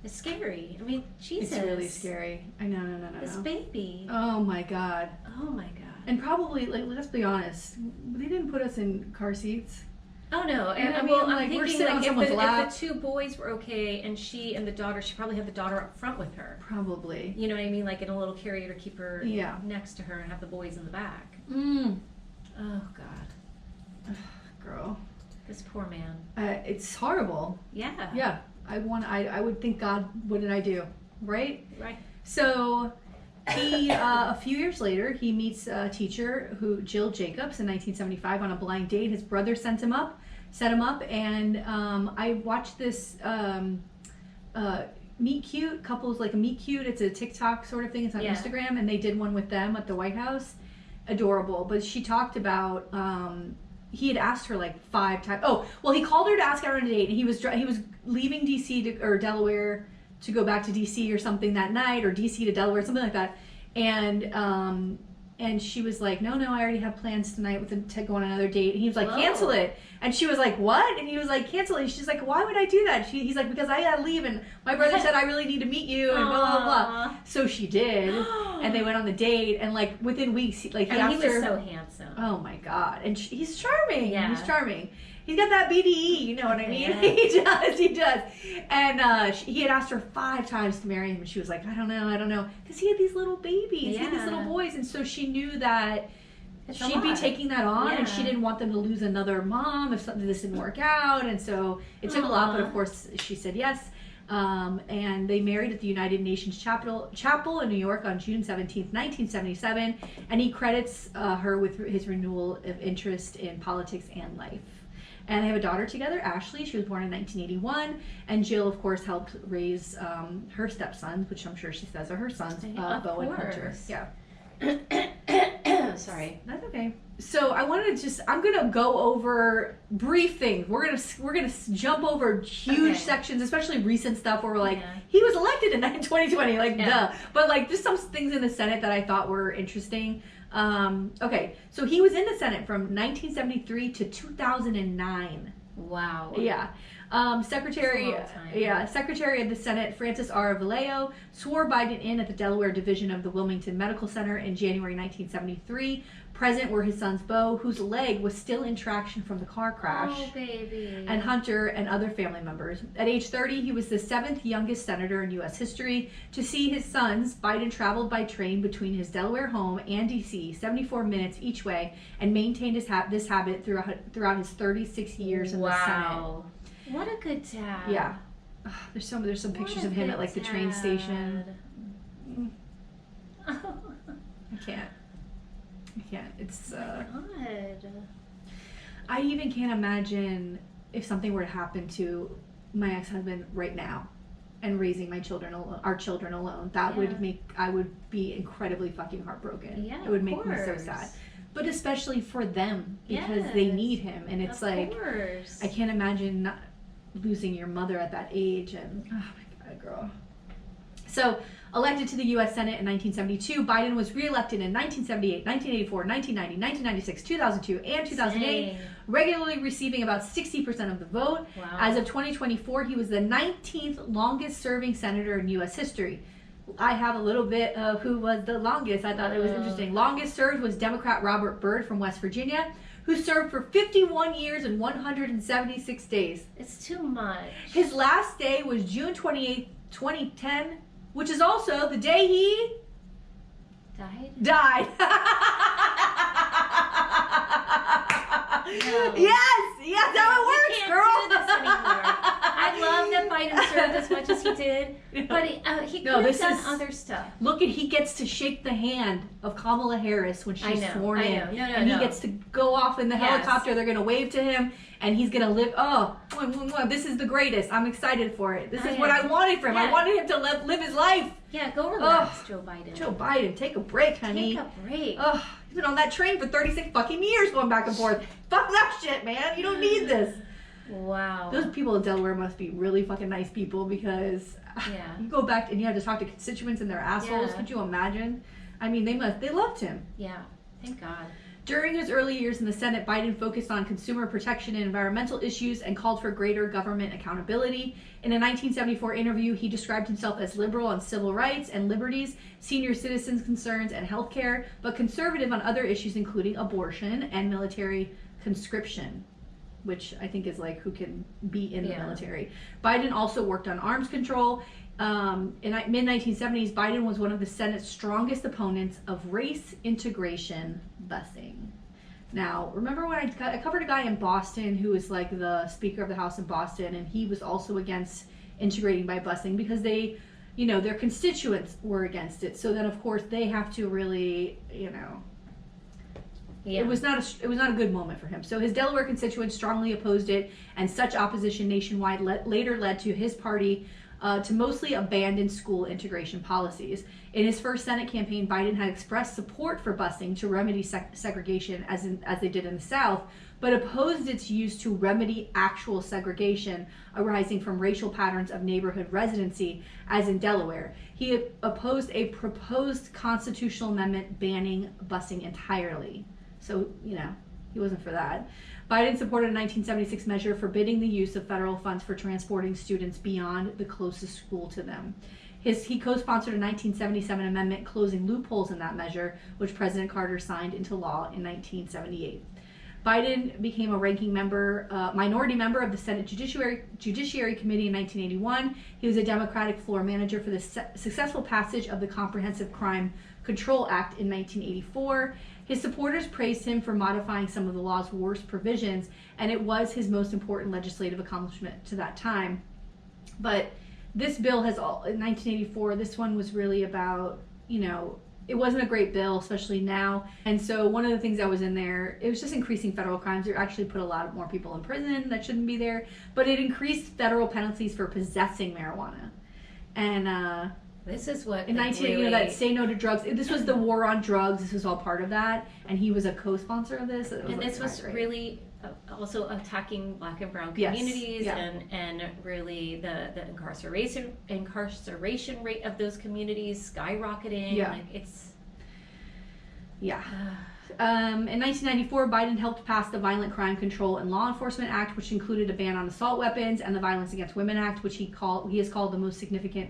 It's scary. I mean, Jesus. It's really scary. I know. No. This baby. Oh my God. Oh my God. And probably, like, let's be honest, they didn't put us in car seats. Oh no! You know what I mean? Well, I'm Like, we're thinking sitting on like someone's lap. if the two boys were okay, and she and the daughter, she probably had the daughter up front with her. Probably. You know what I mean? Like in a little carrier to keep her Yeah. next to her and have the boys in the back. Mm. Oh God, Girl. this poor man. It's horrible. Yeah. Yeah. I would think, God, what did I do? Right? Right. So he, a few years later, he meets a teacher Jill Jacobs, in 1975 on a blind date. His brother set him up, and I watched this Meet Cute, couples like a Meet Cute. It's a TikTok sort of thing. It's on Instagram, and they did one with them at the White House. Adorable. But she talked about he had asked her like 5 times. Oh, well, he called her to ask her on a date, and he was leaving DC or Delaware to go back to DC or something that night, or DC to Delaware, something like that. And she was like, no, I already have plans tonight to go on another date. And he was like, cancel it. And she was like, what? And he was like, cancel it. And she's like, why would I do that? He's like, because I gotta leave, and my brother said I really need to meet you, and blah, blah, blah. So she did, and they went on the date, and like within weeks, like he was so handsome. Oh my God. And he's charming. Yeah. He's charming. He's got that BDE, you know what I mean? Yeah. He does. And he had asked her 5 times to marry him, and she was like, I don't know. Because he had these little babies, he had these little boys, and so she knew that she'd be taking that on, and she didn't want them to lose another mom if this didn't work out, and so it took a lot, but of course she said yes. And they married at the United Nations Chapel in New York on June 17th, 1977, and he credits her with his renewal of interest in politics and life. And they have a daughter together, Ashley. She was born in 1981. And Jill, of course, helped raise her stepsons, which I'm sure she says are her sons, Beau and Hunter. Yeah. Sorry. That's okay. So I wanted to I'm gonna go over brief things. We're gonna jump over huge sections, especially recent stuff where we're like, he was elected in 2020, like duh. But like just some things in the Senate that I thought were interesting. Okay, so he was in the Senate from 1973 to 2009. Wow. Yeah. Secretary of the Senate Francis R. Vallejo swore Biden in at the Delaware division of the Wilmington Medical Center in January 1973. Present were his sons Beau, whose leg was still in traction from the car crash, and Hunter and other family members. At age 30, he was the 7th youngest senator in U.S. history. To see his sons, Biden traveled by train between his Delaware home and D.C., 74 minutes each way, and maintained this habit throughout his 36 years in the Senate. What a good dad. Yeah. There's some pictures of him at like the train station. I can't. It's God. I even can't imagine if something were to happen to my ex-husband right now and raising our children alone. That I would be incredibly fucking heartbroken. Yeah. It would make me so sad. But especially for them, because they need him, and it's I can't imagine not losing your mother at that age, and oh my God, girl. So, elected to the U.S. Senate in 1972, Biden was reelected in 1978, 1984, 1990, 1996, 2002, and 2008, regularly receiving about 60% of the vote. Wow. As of 2024, he was the 19th longest serving senator in U.S. history. I have a little bit of who was the longest. I thought it was interesting. Longest served was Democrat Robert Byrd from West Virginia, who served for 51 years and 176 days. It's too much. His last day was June 28th, 2010, which is also the day he died. No. Yes, how it works, girl. Do this anymore. I love that Biden served as much as he did, but he could have done other stuff. Look, he gets to shake the hand of Kamala Harris when she's sworn in. And he gets to go off in the helicopter. They're going to wave to him, and he's going to live. This is the greatest. I'm excited for it. This is what I wanted from him. I wanted him to live his life. Yeah, go relax, Joe Biden. Joe Biden, take a break, honey. Take a break. He's been on that train for 36 fucking years going back and forth. Fuck that shit, man. You don't need this. Wow. Those people in Delaware must be really fucking nice people, because you go back and you have to talk to constituents and they're assholes. Could you imagine? I mean, they loved him. Yeah, thank God. During his early years in the Senate, Biden focused on consumer protection and environmental issues and called for greater government accountability. In a 1974 interview, he described himself as liberal on civil rights and liberties, senior citizens' concerns, and healthcare, but conservative on other issues including abortion and military conscription. which I think is like who can be in the military. Biden also worked on arms control. In mid-1970s, Biden was one of the Senate's strongest opponents of race integration busing. Now, remember when I covered a guy in Boston who was like the Speaker of the House in Boston, and he was also against integrating by busing because they, their constituents were against it. So then, of course, they have to really, it was not a good moment for him. So his Delaware constituents strongly opposed it, and such opposition nationwide later led to his party to mostly abandon school integration policies. In his first Senate campaign, Biden had expressed support for busing to remedy segregation as they did in the South, but opposed its use to remedy actual segregation arising from racial patterns of neighborhood residency, as in Delaware. He opposed a proposed constitutional amendment banning busing entirely. So, he wasn't for that. Biden supported a 1976 measure forbidding the use of federal funds for transporting students beyond the closest school to them. He co-sponsored a 1977 amendment closing loopholes in that measure, which President Carter signed into law in 1978. Biden became a ranking member, minority member of the Senate Judiciary Committee in 1981. He was a Democratic floor manager for the successful passage of the Comprehensive Crime Control Act in 1984. His supporters praised him for modifying some of the law's worst provisions, and it was his most important legislative accomplishment to that time. But this bill in 1984, this one was really about, it wasn't a great bill, especially now. And so one of the things that was in there, it was just increasing federal crimes. It actually put a lot more people in prison that shouldn't be there, but it increased federal penalties for possessing marijuana. And this is what in that Say No to Drugs. This was the war on drugs. This was all part of that, and he was a co-sponsor of this. And this was really also attacking Black and Brown communities, and really the incarceration rate of those communities skyrocketing. In 1994, Biden helped pass the Violent Crime Control and Law Enforcement Act, which included a ban on assault weapons, and the Violence Against Women Act, which he has called his most significant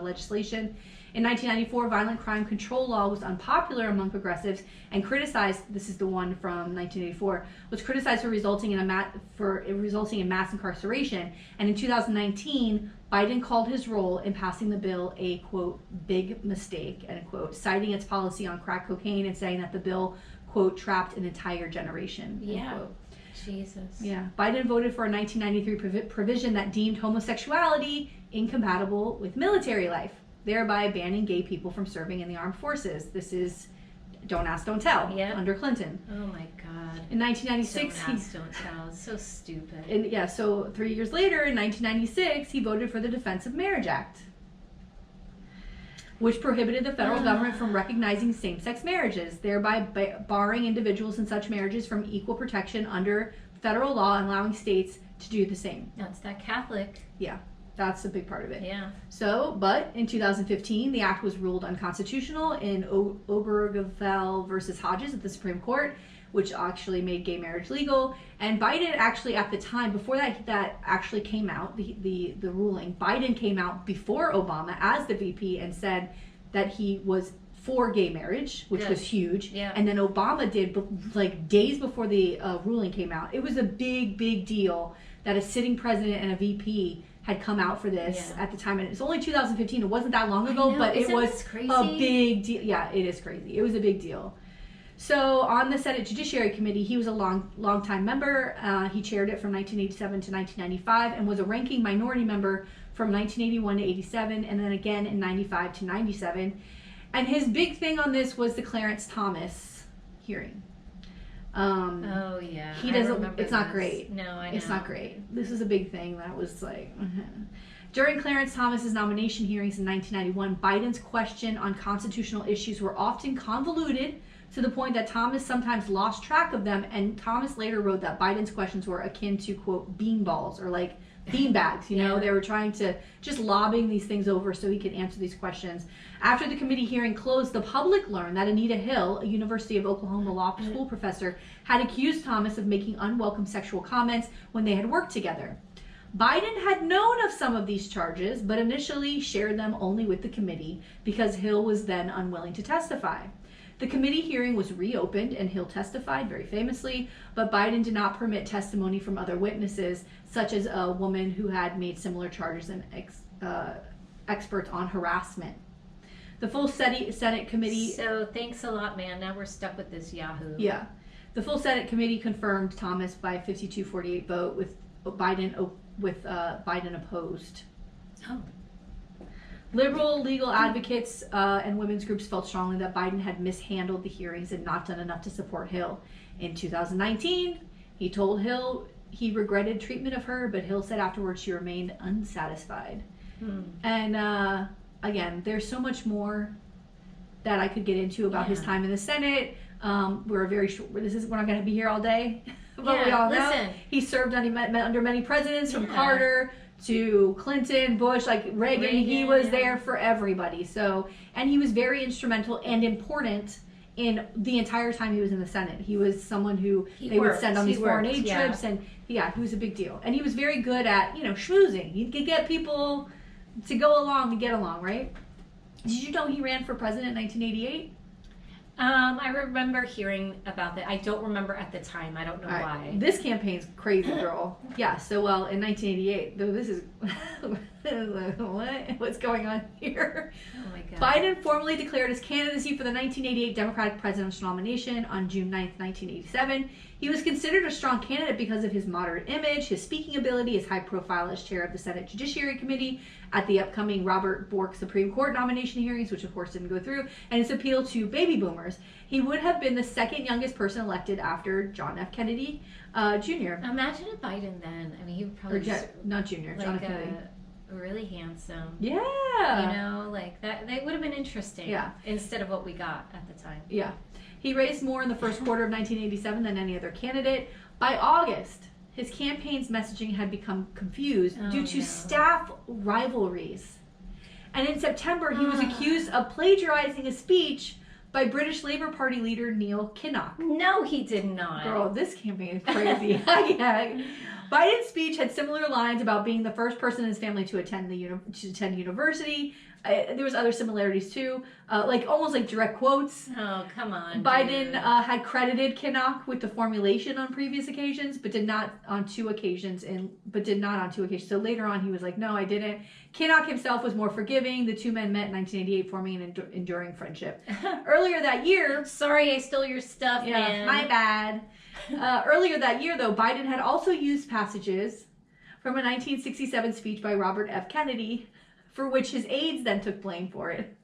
legislation. In 1994, violent crime control law was unpopular among progressives and criticized. This is the one from 1984, was criticized for resulting in mass incarceration. And in 2019, Biden called his role in passing the bill a, quote, big mistake, end quote, citing its policy on crack cocaine and saying that the bill, quote, trapped an entire generation, end quote. Jesus. Yeah. Biden voted for a 1993 provision that deemed homosexuality incompatible with military life, thereby banning gay people from serving in the armed forces. This is don't ask, don't tell under Clinton. Oh my God. In 1996, don't ask, don't tell. It's so stupid. And so 3 years later, in 1996, he voted for the Defense of Marriage Act, which prohibited the federal government from recognizing same-sex marriages, thereby barring individuals in such marriages from equal protection under federal law and allowing states to do the same. That's that Catholic. Yeah. That's a big part of it. Yeah. So, but in 2015, the act was ruled unconstitutional in Obergefell versus Hodges at the Supreme Court, which actually made gay marriage legal. And Biden actually, at the time, before that actually came out, the ruling, Biden came out before Obama as the VP and said that he was for gay marriage, which was huge. Yeah. And then Obama did, like days before the ruling came out. It was a big deal that a sitting president and a VP had come out for this at the time, and it's only 2015. It wasn't that long ago, but it was a big deal. Yeah, it is crazy. It was a big deal. So on the Senate Judiciary Committee, he was a long time member. He chaired it from 1987 to 1995, and was a ranking minority member from 1981 to 87, and then again in 95 to 97. And his big thing on this was the Clarence Thomas hearing. He doesn't. It's not great. No, I know. It's not great. This is a big thing that was like. During Clarence Thomas's nomination hearings in 1991, Biden's question on constitutional issues were often convoluted to the point that Thomas sometimes lost track of them. And Thomas later wrote that Biden's questions were akin to, quote, beanballs, or like beanbags. They were trying to just lobbing these things over so he could answer these questions. After the committee hearing closed, the public learned that Anita Hill, a University of Oklahoma law school professor, had accused Thomas of making unwelcome sexual comments when they had worked together. Biden had known of some of these charges, but initially shared them only with the committee because Hill was then unwilling to testify. The committee hearing was reopened and Hill testified very famously, but Biden did not permit testimony from other witnesses, such as a woman who had made similar charges and experts on harassment. The full Senate committee... So thanks a lot, man. Now we're stuck with this Yahoo. Yeah. The full Senate committee confirmed Thomas by a 52-48 vote with Biden opposed. Oh. Liberal legal advocates and women's groups felt strongly that Biden had mishandled the hearings and not done enough to support Hill. In 2019, he told Hill he regretted treatment of her, but Hill said afterwards she remained unsatisfied. And again, there's so much more that I could get into about his time in the Senate. We're not going to be here all day, but we all know he served under many presidents, from Carter to Clinton, Bush, like Reagan. He was there for everybody. So, and he was very instrumental and important in the entire time he was in the Senate. He was someone who they would send on these foreign aid trips, and he was a big deal. And he was very good at, schmoozing. He could get people to go along and get along, right? Did you know he ran for president in 1988? I remember hearing about that. I don't remember at the time. I don't know why. This campaign's crazy, girl. Yeah, so, in 1988, though this is... What's going on here? Oh, my God. Biden formally declared his candidacy for the 1988 Democratic presidential nomination on June 9th, 1987. He was considered a strong candidate because of his moderate image, his speaking ability, his high profile as chair of the Senate Judiciary Committee at the upcoming Robert Bork Supreme Court nomination hearings, which of course didn't go through, and his appeal to baby boomers. He would have been the second youngest person elected after John F. Kennedy Jr. Imagine a Biden then. I mean, he would probably not Jr. John F. Kennedy. Really handsome. Yeah. Like that would have been interesting. Yeah. Instead of what we got at the time. Yeah. He raised more in the first quarter of 1987 than any other candidate. By August, his campaign's messaging had become confused due to staff rivalries. And in September, he was accused of plagiarizing a speech by British Labour Party leader Neil Kinnock. No, he did not. Girl, this campaign is crazy. Yeah. Biden's speech had similar lines about being the first person in his family to attend university. There was other similarities too, almost like direct quotes. Oh, come on. Biden had credited Kinnock with the formulation on previous occasions, but did not on two occasions. So later on, he was like, "No, I didn't." Kinnock himself was more forgiving. The two men met in 1988, forming an enduring friendship. Earlier that year, sorry, I stole your stuff, man. My bad. Earlier that year, though, Biden had also used passages from a 1967 speech by Robert F. Kennedy, for which his aides then took blame for it.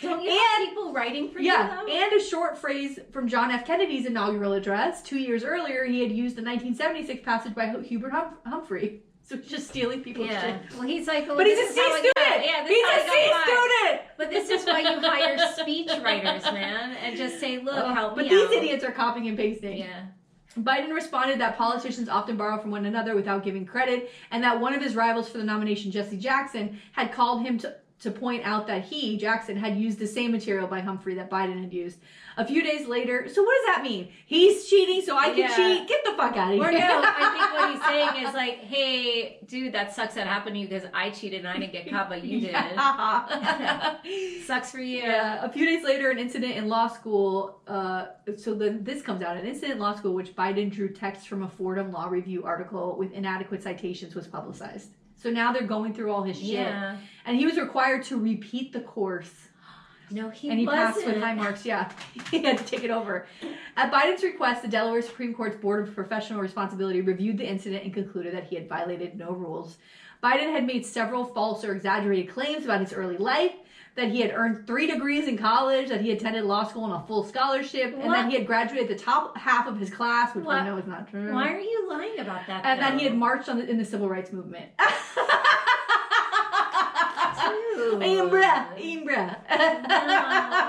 Don't you have people writing for you, though? And a short phrase from John F. Kennedy's inaugural address. 2 years earlier, he had used the 1976 passage by Hubert Humphrey. So he's just stealing people's shit. Well, he's like... Well, but he's a C student! Yeah, he's a C student! But this is why you hire speech writers, man. And just say, look, help me out. But these idiots are copying and pasting. Yeah. Biden responded that politicians often borrow from one another without giving credit, and that one of his rivals for the nomination, Jesse Jackson, had called him to point out that Jackson, had used the same material by Humphrey that Biden had used. A few days later, so what does that mean? He's cheating so I can cheat? Get the fuck out of here. Or no, I think what he's saying is like, hey, dude, that sucks that happened to you because I cheated and I didn't get caught, but you did. Sucks for you. Yeah. A few days later, an incident in law school, so then this comes out, an incident in law school which Biden drew text from a Fordham Law Review article with inadequate citations was publicized. So now they're going through all his shit. Yeah. And he was required to repeat the course. No, he wasn't. And he passed with high marks, yeah. He had to take it over. At Biden's request, the Delaware Supreme Court's Board of Professional Responsibility reviewed the incident and concluded that he had violated no rules. Biden had made several false or exaggerated claims about his early life, that he had earned 3 degrees in college, that he attended law school on a full scholarship, and that he had graduated the top half of his class, which we know is not true. Why are you lying about that, and that he had marched in the civil rights movement. Imbra. No,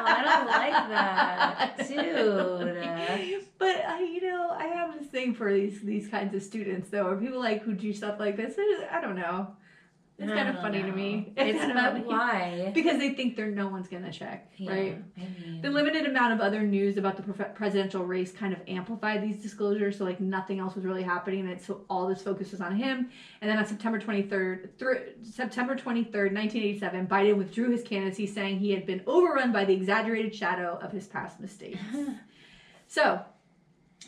I don't like that. Dude. But, I have this thing for these kinds of students, though, or people who do stuff like this. I don't know. It's kind of funny to me. It's about why? Because they think no one's going to check, right? I mean, the limited amount of other news about the presidential race kind of amplified these disclosures. So like nothing else was really happening. And so all this focus was on him. And then on September 23rd, 1987, Biden withdrew his candidacy, saying he had been overrun by the exaggerated shadow of his past mistakes. So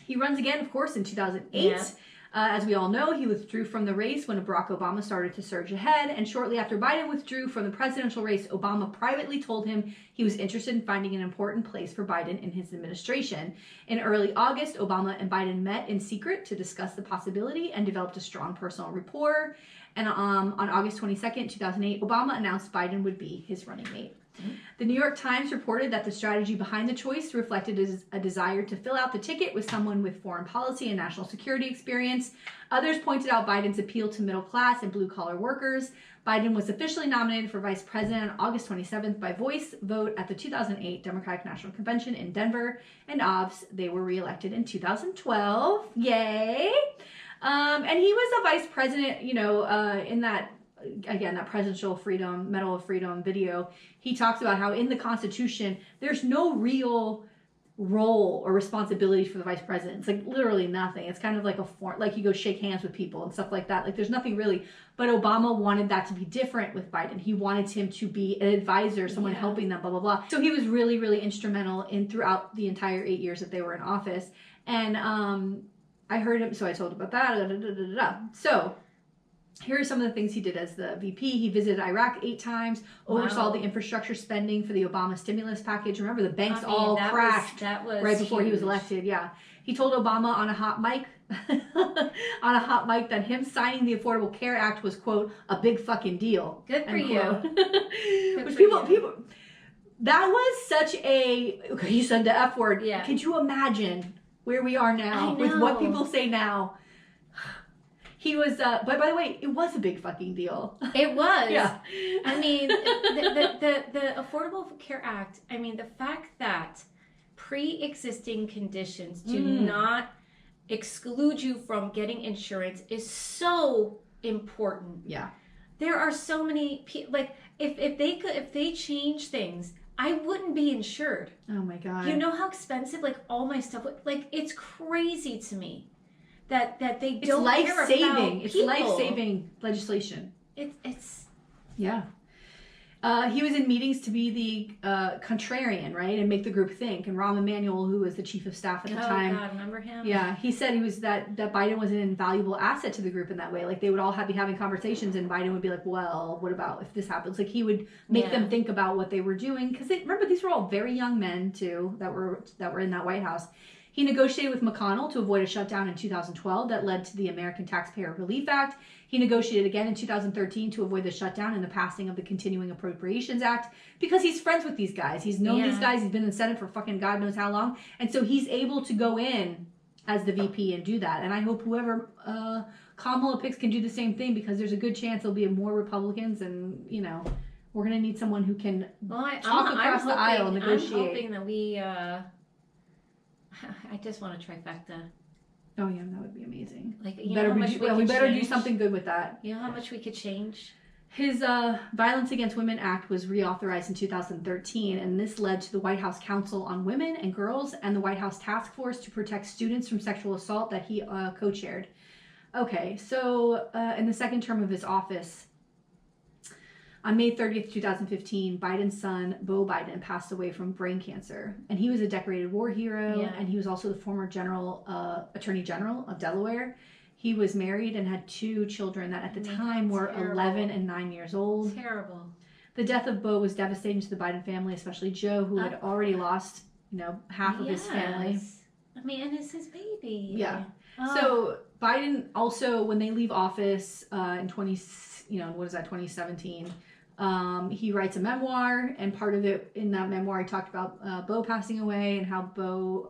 he runs again, of course, in 2008. Yeah. As we all know, he withdrew from the race when Barack Obama started to surge ahead, and shortly after Biden withdrew from the presidential race, Obama privately told him he was interested in finding an important place for Biden in his administration. In early August, Obama and Biden met in secret to discuss the possibility and developed a strong personal rapport. And on August 22nd, 2008, Obama announced Biden would be his running mate. The New York Times reported that the strategy behind the choice reflected a desire to fill out the ticket with someone with foreign policy and national security experience. Others pointed out Biden's appeal to middle class and blue-collar workers. Biden was officially nominated for vice president on August 27th by voice vote at the 2008 Democratic National Convention in Denver. And they were reelected in 2012. Yay! And he was a vice president, in that, again, that Presidential Freedom, Medal of Freedom video. He talks about how in the Constitution, there's no real role or responsibility for the vice president. It's like literally nothing. It's kind of like like you go shake hands with people and stuff like that. Like there's nothing really. But Obama wanted that to be different with Biden. He wanted him to be an advisor, someone helping them, blah, blah, blah. So he was really, really instrumental throughout the entire 8 years that they were in office. And I heard him, so I told him about that. So here are some of the things he did as the VP. He visited Iraq 8 times, oversaw the infrastructure spending for the Obama stimulus package. Remember, the banks all crashed right before he was elected. Yeah. He told Obama on a hot mic, that him signing the Affordable Care Act was, quote, a big fucking deal. Good for you. Which people, that was such a, okay, you said the F word. Yeah. Could you imagine where we are now with what people say now? He was, but by the way, it was a big fucking deal. It was. Yeah. I mean, the Affordable Care Act, I mean, the fact that pre-existing conditions do not exclude you from getting insurance is so important. Yeah. There are so many people, like, if they change things, I wouldn't be insured. Oh my God. You know how expensive, like, all my stuff, like, it's crazy to me. That they don't care about people. It's life-saving legislation. It's yeah. He was in meetings to be the contrarian, right, and make the group think. And Rahm Emanuel, who was the chief of staff at the time, God, remember him? Yeah, he said he was that Biden was an invaluable asset to the group in that way. Like they would all be having conversations, and Biden would be like, "Well, what about if this happens?" Like he would make them think about what they were doing because remember these were all very young men too that were in that White House. He negotiated with McConnell to avoid a shutdown in 2012 that led to the American Taxpayer Relief Act. He negotiated again in 2013 to avoid the shutdown and the passing of the Continuing Appropriations Act because he's friends with these guys. He's known these guys. He's been in the Senate for fucking God knows how long. And so he's able to go in as the VP and do that. And I hope whoever Kamala picks can do the same thing because there's a good chance there'll be more Republicans and, we're going to need someone who can talk across the aisle and negotiate. I'm hoping that we... I just want a trifecta. Oh yeah, that would be amazing. Like we better do something good with that. You know how much we could change? His Violence Against Women Act was reauthorized in 2013, and this led to the White House Council on Women and Girls and the White House Task Force to protect students from sexual assault that he co-chaired. Okay, so in the second term of his office, on May 30th, 2015, Biden's son, Beau Biden, passed away from brain cancer. And he was a decorated war hero, and he was also the former Attorney General of Delaware. He was married and had 2 children that at the time were 11 and 9 years old. Terrible. The death of Beau was devastating to the Biden family, especially Joe, who had already lost, half of his family. I mean, and it's his baby. Yeah. Oh. So Biden also, when they leave office in 2017, he writes a memoir, and part of it in that memoir, he talked about Beau passing away and how Beau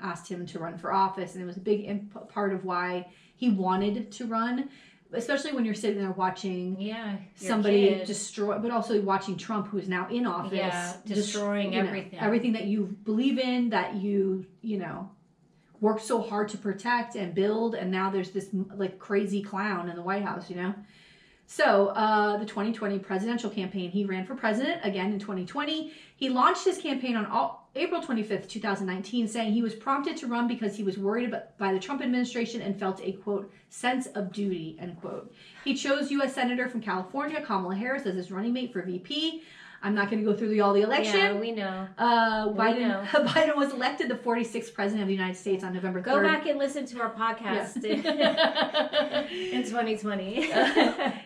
asked him to run for office, and it was a big part of why he wanted to run, especially when you're sitting there watching somebody destroy, but also watching Trump, who is now in office, destroying everything that you believe in, that you worked so hard to protect and build, and now there's this like crazy clown in the White House, So, the 2020 presidential campaign, he ran for president again in 2020. He launched his campaign on April 25th, 2019, saying he was prompted to run because he was worried by the Trump administration and felt a, quote, sense of duty, end quote. He chose U.S. Senator from California, Kamala Harris, as his running mate for VP. I'm not going to go through all the election. Yeah, we know. Biden was elected the 46th president of the United States on November 3rd. Go back and listen to our podcast in 2020.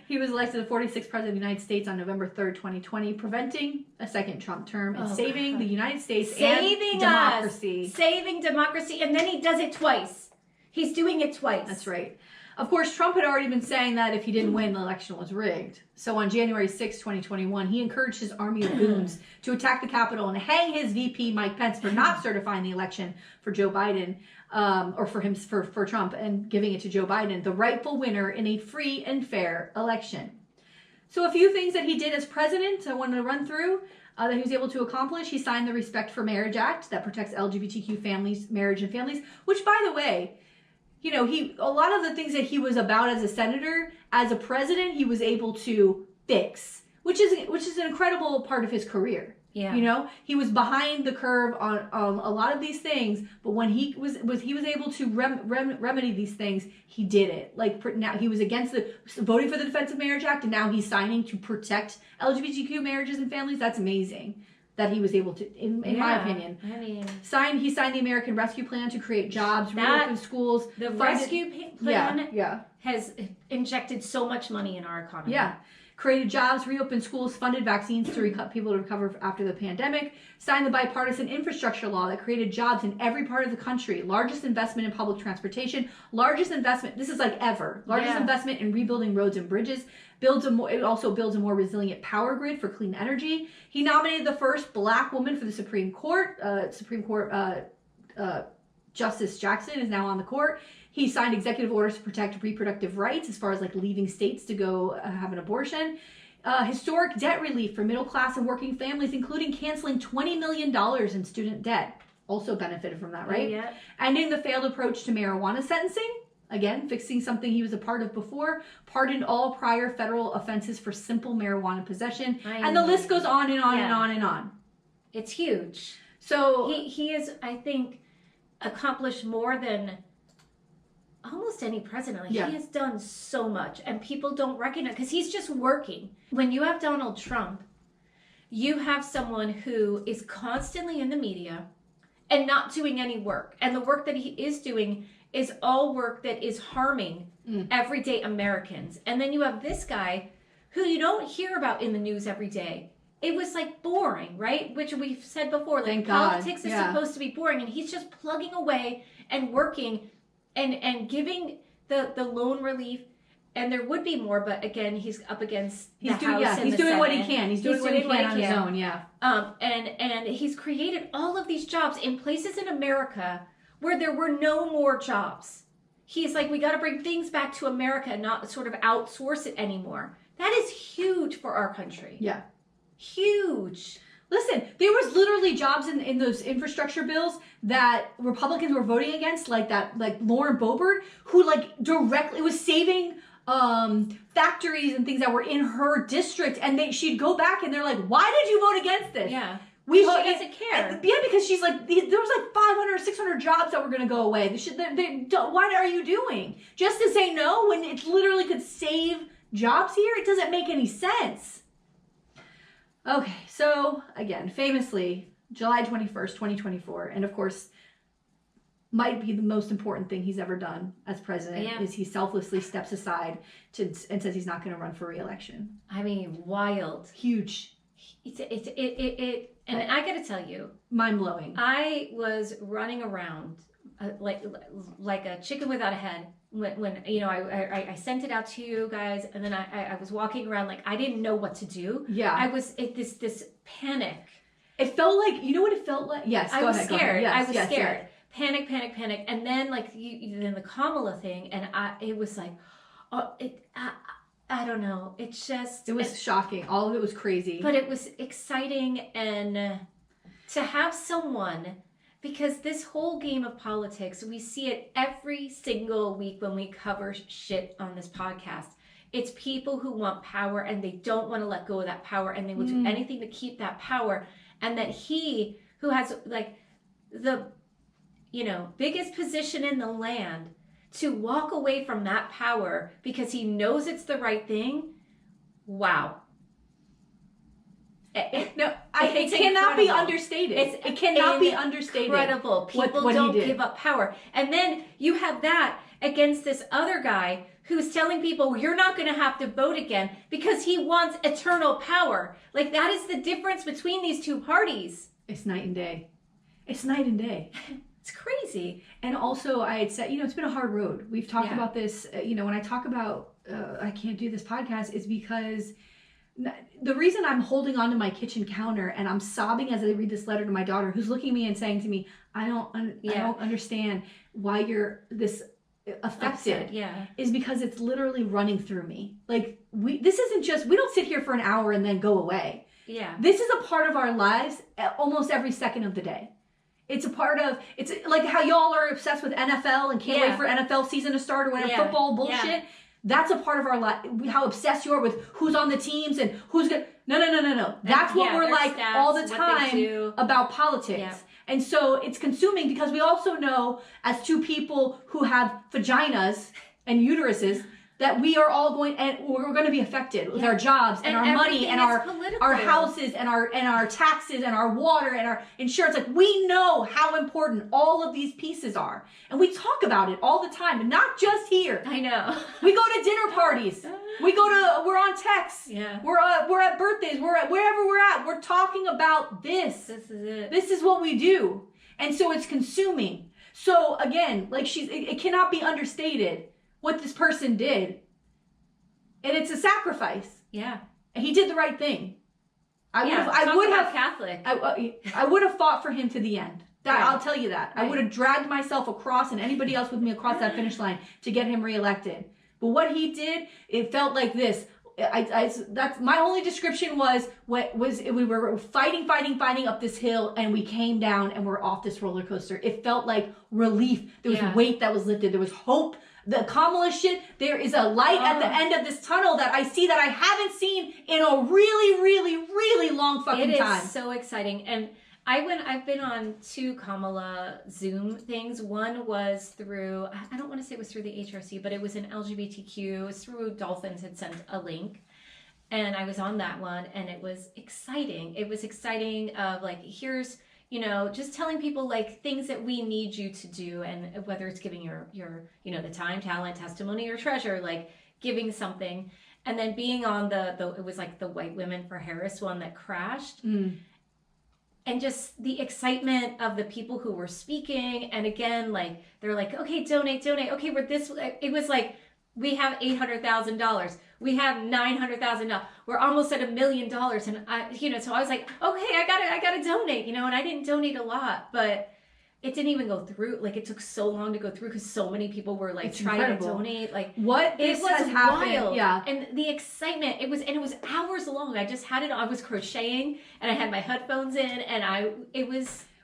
He was elected the 46th president of the United States on November 3rd, 2020, preventing a second Trump term and saving the United States and democracy. Saving democracy. And then he does it twice. He's doing it twice. That's right. Of course, Trump had already been saying that if he didn't win, the election was rigged. So on January 6, 2021, he encouraged his army of goons to attack the Capitol and hang his VP, Mike Pence, for not certifying the election for Joe Biden, or for Trump, and giving it to Joe Biden, the rightful winner in a free and fair election. So a few things that he did as president I wanted to run through that he was able to accomplish. He signed the Respect for Marriage Act that protects LGBTQ families, marriage and families, which, by the way, you know, a lot of the things that he was about as a senator, as a president, he was able to fix, which is an incredible part of his career. Yeah. You know, he was behind the curve on a lot of these things, but when he was able to remedy these things, he did it. Like now he was against voting for the Defense of Marriage Act, and now he's signing to protect LGBTQ marriages and families. That's amazing that he was able to, in my opinion. I mean, he signed the American Rescue Plan to create jobs, reopen schools. The rescue plan has injected so much money in our economy. Yeah. Created jobs, reopened schools, funded vaccines to people to recover after the pandemic, signed the bipartisan infrastructure law that created jobs in every part of the country, largest investment in public transportation, largest investment investment in rebuilding roads and bridges, it also builds a more resilient power grid for clean energy. He nominated the first black woman for the Supreme Court. Justice Jackson is now on the court. He signed executive orders to protect reproductive rights as far as like leaving states to go have an abortion. Historic debt relief for middle class and working families, including canceling $20 million in student debt. Also benefited from that, right? Yeah. Ending the failed approach to marijuana sentencing. Again, fixing something he was a part of before. Pardoned all prior federal offenses for simple marijuana possession. And the list goes on and on and on and on. It's huge. So he is, I think, accomplished more than almost any president. He has done so much, and people don't recognize, because he's just working. When you have Donald Trump, you have someone who is constantly in the media and not doing any work, and the work that he is doing is all work that is harming everyday Americans. And then you have this guy who you don't hear about in the news every day. It was like boring, right? Which we've said before, like politics is supposed to be boring, and he's just plugging away and working and giving the loan relief. And there would be more, but again, he's up against the House and the Senate. He's doing what he can. He's doing what he can on his own, and he's created all of these jobs in places in America where there were no more jobs. He's like, we got to bring things back to America and not sort of outsource it anymore. That is huge for our country. Yeah. Huge. Listen, there was literally jobs in those infrastructure bills that Republicans were voting against, like Lauren Boebert, who directly was saving factories and things that were in her district, and she'd go back and they're like, why did you vote against this? Yeah. She doesn't care. Yeah, because she's like, there was like 500 or 600 jobs that were going to go away. What are you doing? Just to say no when it literally could save jobs here? It doesn't make any sense. Okay, so again, famously, July 21st, 2024, and of course, might be the most important thing he's ever done as president, is he selflessly steps aside and says he's not going to run for re-election. I mean, wild. Huge. And I got to tell you, mind-blowing. I was running around like a chicken without a head when you know I sent it out to you guys, and then I was walking around like I didn't know what to do. Yeah, I was this panic. It felt like, you know what it felt like? Yes, I was scared. Yes, I was Yes. scared. Panic, and then like then the Kamala thing, and it was like, I don't know. It was shocking. All of it was crazy. But it was exciting, and to have someone, because this whole game of politics, we see it every single week when we cover shit on this podcast. It's people who want power and they don't want to let go of that power, and they will do anything to keep that power. And that he, who has like the, biggest position in the land, to walk away from that power because he knows it's the right thing. Wow. It cannot be understated. It cannot be understated. Incredible. People what don't give up power. And then you have that against this other guy who's telling people, you're not going to have to vote again because he wants eternal power. Like, that is the difference between these two parties. It's night and day. It's night and day. It's crazy. And also, I had said, it's been a hard road. We've talked about this. When I talk about I can't do this podcast, is because the reason I'm holding onto my kitchen counter and I'm sobbing as I read this letter to my daughter, who's looking at me and saying to me, I don't understand why you're this affected, is because it's literally running through me. Like, this isn't just, we don't sit here for an hour and then go away. Yeah. This is a part of our lives almost every second of the day. It's a part of, it's like how y'all are obsessed with NFL and can't wait for NFL season to start or whatever, football bullshit. Yeah. That's a part of our life. How obsessed you are with who's on the teams and who's going to, no. That's what we're like stats, all the time about politics. Yeah. And so it's consuming, because we also know, as two people who have vaginas and uteruses, that we are all going, and we're going to be affected with our jobs and our money and our houses and our taxes and our water and our insurance. Like, we know how important all of these pieces are, and we talk about it all the time, and not just here. I know. We go to dinner parties. We're on text. Yeah. We're at birthdays. We're at wherever we're at. We're talking about this. This is it. This is what we do, and so it's consuming. So again, like it cannot be understated what this person did. And it's a sacrifice. Yeah. And he did the right thing. I would have fought for him to the end. I'll tell you that. Right. I would have dragged myself across, and anybody else with me across that finish line, to get him reelected. But what he did, it felt like this. That's my only description was we were fighting up this hill, and we came down and we're off this roller coaster. It felt like relief. There was weight that was lifted. There was hope. The Kamala shit, there is a light at the end of this tunnel that I see that I haven't seen in a really, really, really long fucking time. It is so exciting. And I've been on 2 Kamala Zoom things. One was through, I don't want to say it was through the HRC, but it was an LGBTQ. It was through Dolphins had sent a link. And I was on that one, and it was exciting. It was exciting of like, here's, just telling people like things that we need you to do, and whether it's giving your the time, talent, testimony, or treasure, like giving something. And then being on it was like the White Women for Harris one that crashed. And just the excitement of the people who were speaking. And again, like, they're like, okay, donate. Okay, it was like, we have $800,000. We have $900,000. We're almost at $1 million. And so I was like, okay, I gotta donate, and I didn't donate a lot, but it didn't even go through. Like, it took so long to go through because so many people were like trying to donate. Like, it was wild. Yeah. And the excitement, it was hours long. I just had it. I was crocheting and I had my headphones in, and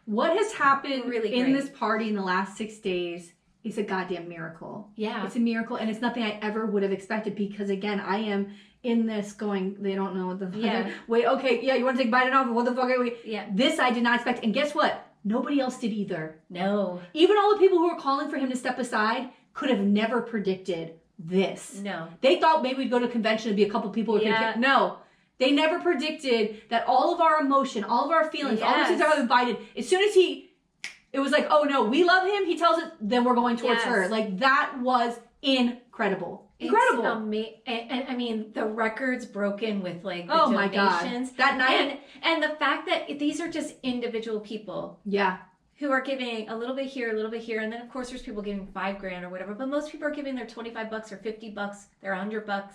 what has happened really in this party in the last 6 days. It's a goddamn miracle. Yeah. It's a miracle, and it's nothing I ever would have expected, because, again, I am in this going, they don't know what the fuck. Yeah. Wait, okay, yeah, you want to take Biden off? What the fuck are we? Yeah. This I did not expect. And guess what? Nobody else did either. No. Even all the people who were calling for him to step aside could have never predicted this. No. They thought maybe we'd go to a convention and be a couple people. No. They never predicted that all of our emotion, all of our feelings, all the things that have been Biden, as soon as it was like, oh no, we love him. He tells us, then we're going towards her. Like, that was incredible. Incredible. And I mean, the records broken with like the donations. My God. That night. And the fact that these are just individual people. Yeah. Who are giving a little bit here, a little bit here. And then of course there's people giving $5,000 or whatever. But most people are giving their $25 or $50, their $100.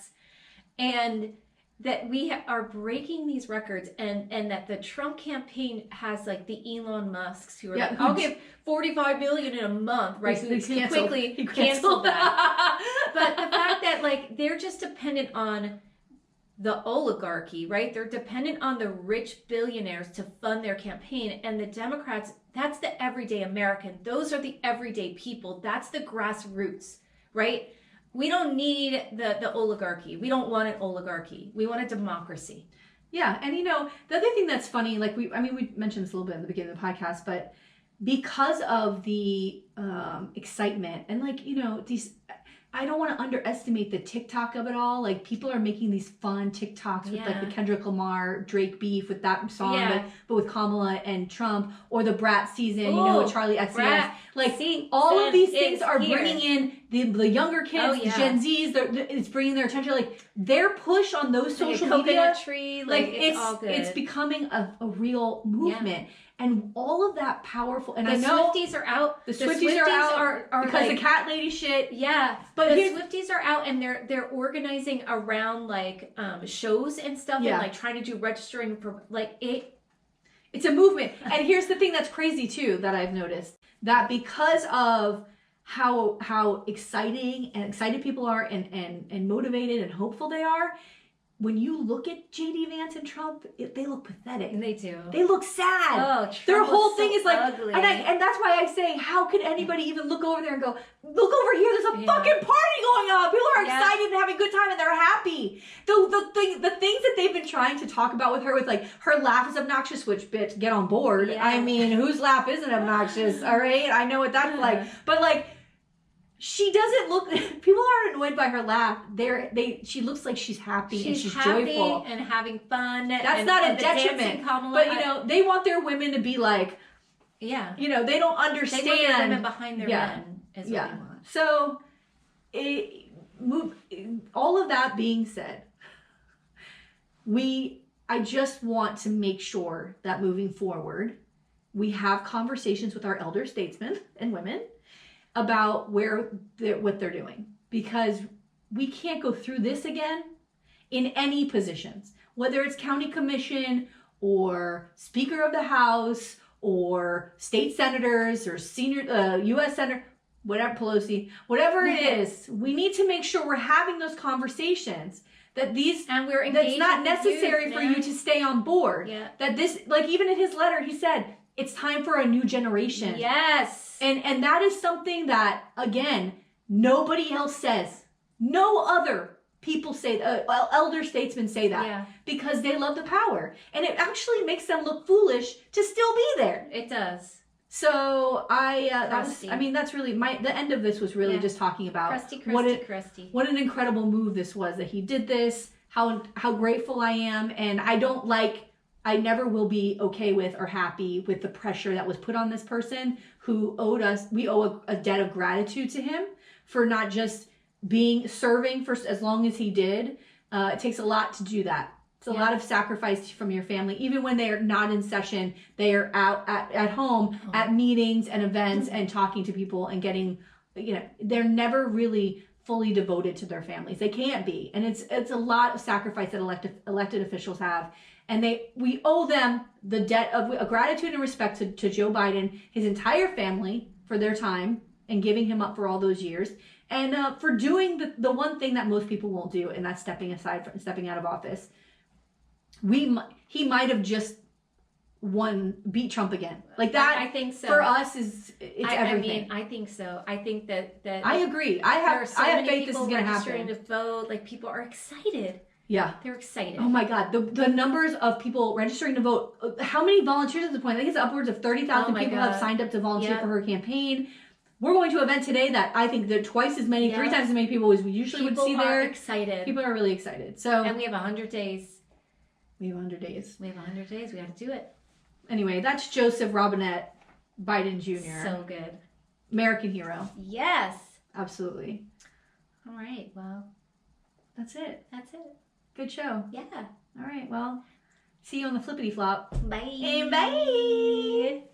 And that we are breaking these records, and that the Trump campaign has like the Elon Musks who are like, I'll give $45 billion in a month, right? Who quickly canceled that. But the fact that like they're just dependent on the oligarchy, right? They're dependent on the rich billionaires to fund their campaign, and the Democrats, that's the everyday American. Those are the everyday people. That's the grassroots, right? We don't need the oligarchy. We don't want an oligarchy. We want a democracy. Yeah, and the other thing that's funny, like we mentioned this a little bit in the beginning of the podcast, but because of the excitement and these, I don't want to underestimate the TikTok of it all. Like, people are making these fun TikToks with like the Kendrick Lamar Drake beef with that song, but with Kamala and Trump, or the Brat season, with Charlie XCX. Like, all of these things are bringing in the younger kids, the Gen Zs. It's bringing their attention. Like, their push on those social media, tree, it's all good. It's becoming a real movement. Yeah. And all of that powerful, and the Swifties are out. The Swifties are out because the cat lady shit. Yeah, but the Swifties are out, and they're organizing around like shows and stuff, and like trying to do registering for like it. It's a movement, and here's the thing that's crazy too that I've noticed, that because of how excited people are and motivated and hopeful they are. When you look at JD Vance and Trump, they look pathetic. They do. They look sad. Oh, Trump their whole thing is like, ugly. And that's why I say, how could anybody even look over there and go, look over here, there's a fucking party going on. People are excited and having a good time and they're happy. The things that they've been trying to talk about with her, with like, her laugh is obnoxious, which, bitch, get on board. Yeah. I mean, whose laugh isn't obnoxious, all right? I know what that's like. But like, she doesn't look. People aren't annoyed by her laugh. She looks like she's happy and she's happy joyful and having fun. That's not a detriment. But they want their women to be like, they don't understand. They want their women behind their men. Is what they want. So, all of that being said, I just want to make sure that moving forward, we have conversations with our elder statesmen and women about what they're doing, because we can't go through this again in any positions, whether it's county commission or Speaker of the House or state senators or senior U.S. senator, whatever, Pelosi, whatever it is. We need to make sure we're having those conversations. That's not necessary for you to stay on board. Yeah. That this, like, even in his letter, he said, it's time for a new generation. Yes. And that is something that, again, nobody else says. No other people say, elder statesmen say that because they love the power. And it actually makes them look foolish to still be there. It does. So that's really the end of this was really just talking about what an incredible move this was, that he did this, how grateful I am. And I never will be okay with or happy with the pressure that was put on this person who we owe a debt of gratitude to him for not just serving for as long as he did. It takes a lot to do that. It's a lot of sacrifice from your family. Even when they are not in session, they are out at home, at meetings and events and talking to people and getting, they're never really fully devoted to their families. They can't be. And it's a lot of sacrifice that elected officials have. And we owe them the debt of gratitude and respect to Joe Biden, his entire family, for their time and giving him up for all those years, and for doing the one thing that most people won't do, and that's stepping out of office. He might have just beat Trump again, like that. I think so. For us, it's everything. I think so. I think that I agree. I have faith this is going to happen. Registering to vote, like, people are excited. Yeah. They're excited. Oh my God. The numbers of people registering to vote. How many volunteers at this point? I think it's upwards of 30,000 people have signed up to volunteer for her campaign. We're going to an event today that I think that twice as many, 3 times as many people as we usually would see there. People are excited. People are really excited. So. And we have 100 days. We have 100 days. We got to do it. Anyway, that's Joseph Robinette Biden Jr. So good. American hero. Yes. Absolutely. All right. Well, that's it. Good show. Yeah. All right. Well, see you on the flippity flop. Bye. Bye.